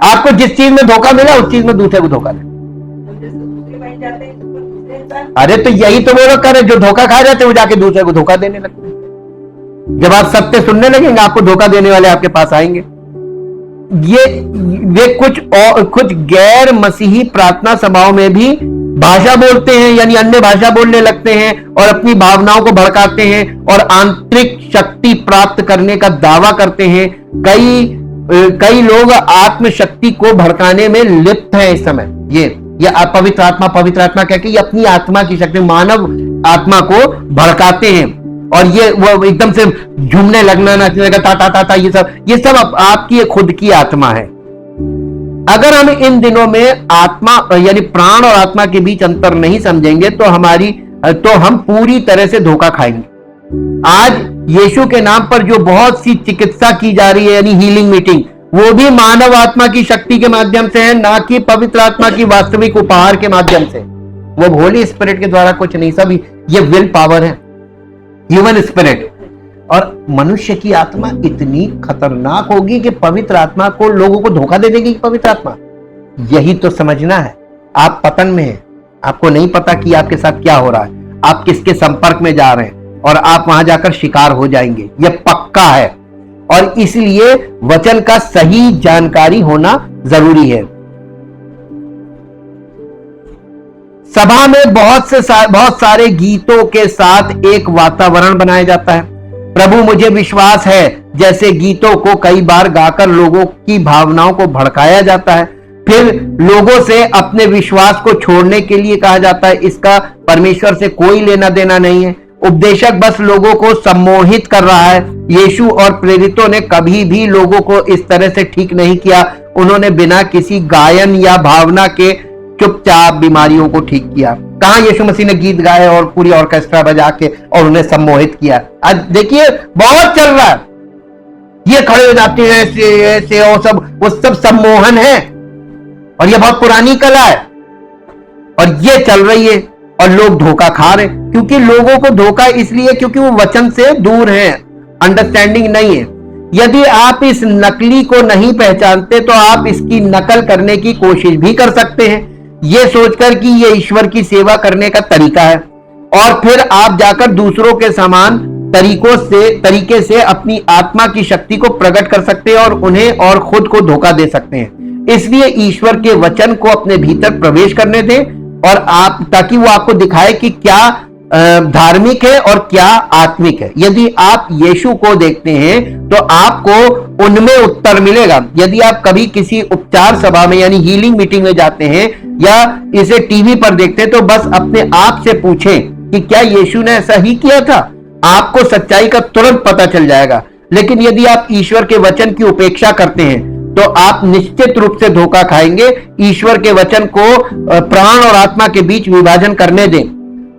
आपको जिस चीज में धोखा मिला उस चीज में दूसरे को धोखा दे। अरे तो यही तो वो लोग कर रहे, जो धोखा खा जाते हैं वो जाके दूसरे को धोखा देने लगते हैं। जब आप सत्य सुनने लगेंगे, आपको धोखा देने वाले आपके पास आएंगे। वे कुछ गैर मसीही प्रार्थना सभाओं में भी भाषा बोलते हैं, यानी अन्य भाषा बोलने लगते हैं और अपनी भावनाओं को भड़काते हैं और आंतरिक शक्ति प्राप्त करने का दावा करते हैं। कई लोग आत्मशक्ति को भड़काने में लिप्त हैं इस समय। ये पवित्र आत्मा कह के ये अपनी आत्मा की शक्ति, मानव आत्मा को भड़काते हैं और ये वो एकदम से झूमने लगना, नाचने लगा, ता ये सब आपकी खुद की आत्मा है। अगर हम इन दिनों में आत्मा यानी प्राण और आत्मा के बीच अंतर नहीं समझेंगे तो हम पूरी तरह से धोखा खाएंगे। आज यीशु के नाम पर जो बहुत सी चिकित्सा की जा रही है, यानी हीलिंग मीटिंग, वो भी मानव आत्मा की शक्ति के माध्यम से है, ना कि पवित्र आत्मा की वास्तविक उपहार के माध्यम से। वो होली स्पिरिट के द्वारा कुछ नहीं, सब ये विल पावर है, ह्यूमन स्पिरिट। और मनुष्य की आत्मा इतनी खतरनाक होगी कि पवित्र आत्मा को लोगों को धोखा दे देगी। पवित्र आत्मा, यही तो समझना है। आप पतन में हैं, आपको नहीं पता कि आपके साथ क्या हो रहा है, आप किसके संपर्क में जा रहे हैं और आप वहां जाकर शिकार हो जाएंगे, यह पक्का है। और इसलिए वचन का सही जानकारी होना जरूरी है। सभा में बहुत सारे गीतों के साथ एक वातावरण बनाया जाता है। प्रभु मुझे विश्वास है जैसे गीतों को कई बार गाकर लोगों की भावनाओं को भड़काया जाता है। फिर लोगों से अपने विश्वास को छोड़ने के लिए कहा जाता है। इसका परमेश्वर से कोई लेना देना नहीं है। उपदेशक बस लोगों को सम्मोहित कर रहा है। यीशु और प्रेरितों ने कभी भी लोगों को इस तरह से ठीक नहीं किया। उन्होंने बिना किसी गायन या भावना के चुपचाप बीमारियों को ठीक किया। कहां यीशु मसीह ने गीत गाए और पूरी ऑर्केस्ट्रा बजा के और उन्हें सम्मोहित किया। आज देखिए बहुत चल रहा है, ये खड़े हो जाते हैं ऐसे और वो सब सम्मोहन है और ये बहुत पुरानी कला है और ये चल रही है और लोग धोखा खा रहे क्योंकि लोगों को धोखा इसलिए क्योंकि वो वचन से दूर हैं, अंडरस्टैंडिंग नहीं है। यदि आप इस नकली को नहीं पहचानते तो आप इसकी नकल करने की कोशिश भी कर सकते हैं, यह सोचकर कि यह ईश्वर की सेवा करने का तरीका है, और फिर आप जाकर दूसरों के समान तरीके से अपनी आत्मा की शक्ति को प्रकट कर सकते हैं और उन्हें और खुद को धोखा दे सकते हैं। इसलिए ईश्वर के वचन को अपने भीतर प्रवेश करने दें और ताकि वो आपको दिखाए कि क्या धार्मिक है और क्या आत्मिक है। यदि आप यीशु को देखते हैं तो आपको उनमें उत्तर मिलेगा। यदि आप कभी किसी उपचार सभा में यानी हीलिंग मीटिंग में जाते हैं या इसे टीवी पर देखते हैं तो बस अपने आप से पूछें कि क्या यीशु ने ऐसा ही किया था, आपको सच्चाई का तुरंत पता चल जाएगा। लेकिन यदि आप ईश्वर के वचन की उपेक्षा करते हैं तो आप निश्चित रूप से धोखा खाएंगे। ईश्वर के वचन को प्राण और आत्मा के बीच विभाजन करने दें।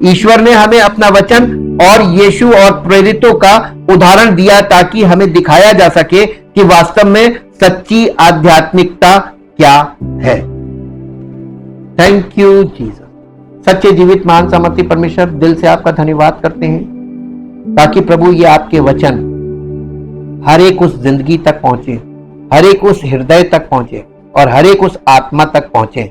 ईश्वर ने हमें अपना वचन और यीशु और प्रेरितों का उदाहरण दिया ताकि हमें दिखाया जा सके कि वास्तव में सच्ची आध्यात्मिकता क्या है। Thank you Jesus. सच्चे जीवित महान सामर्थी परमेश्वर, दिल से आपका धन्यवाद करते हैं ताकि प्रभु ये आपके वचन हर एक उस जिंदगी तक पहुंचे, हर एक उस हृदय तक पहुंचे और हर एक उस आत्मा तक पहुंचे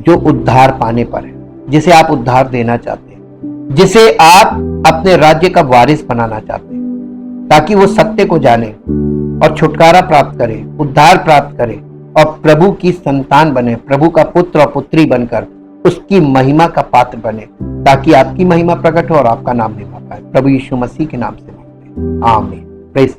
जो उद्धार पाने पर है, जिसे आप उद्धार देना चाहते हैं, जिसे आप अपने राज्य का वारिस बनाना चाहते हैं, ताकि वो सत्य को जाने और छुटकारा प्राप्त करे, उद्धार प्राप्त करे और प्रभु की संतान बने, प्रभु का पुत्र और पुत्री बनकर उसकी महिमा का पात्र बने, ताकि आपकी महिमा प्रकट हो और आपका नाम महिमा पाए। प्रभु यीशु मसीह के नाम से मांगते हैं, आमीन। प्रेज़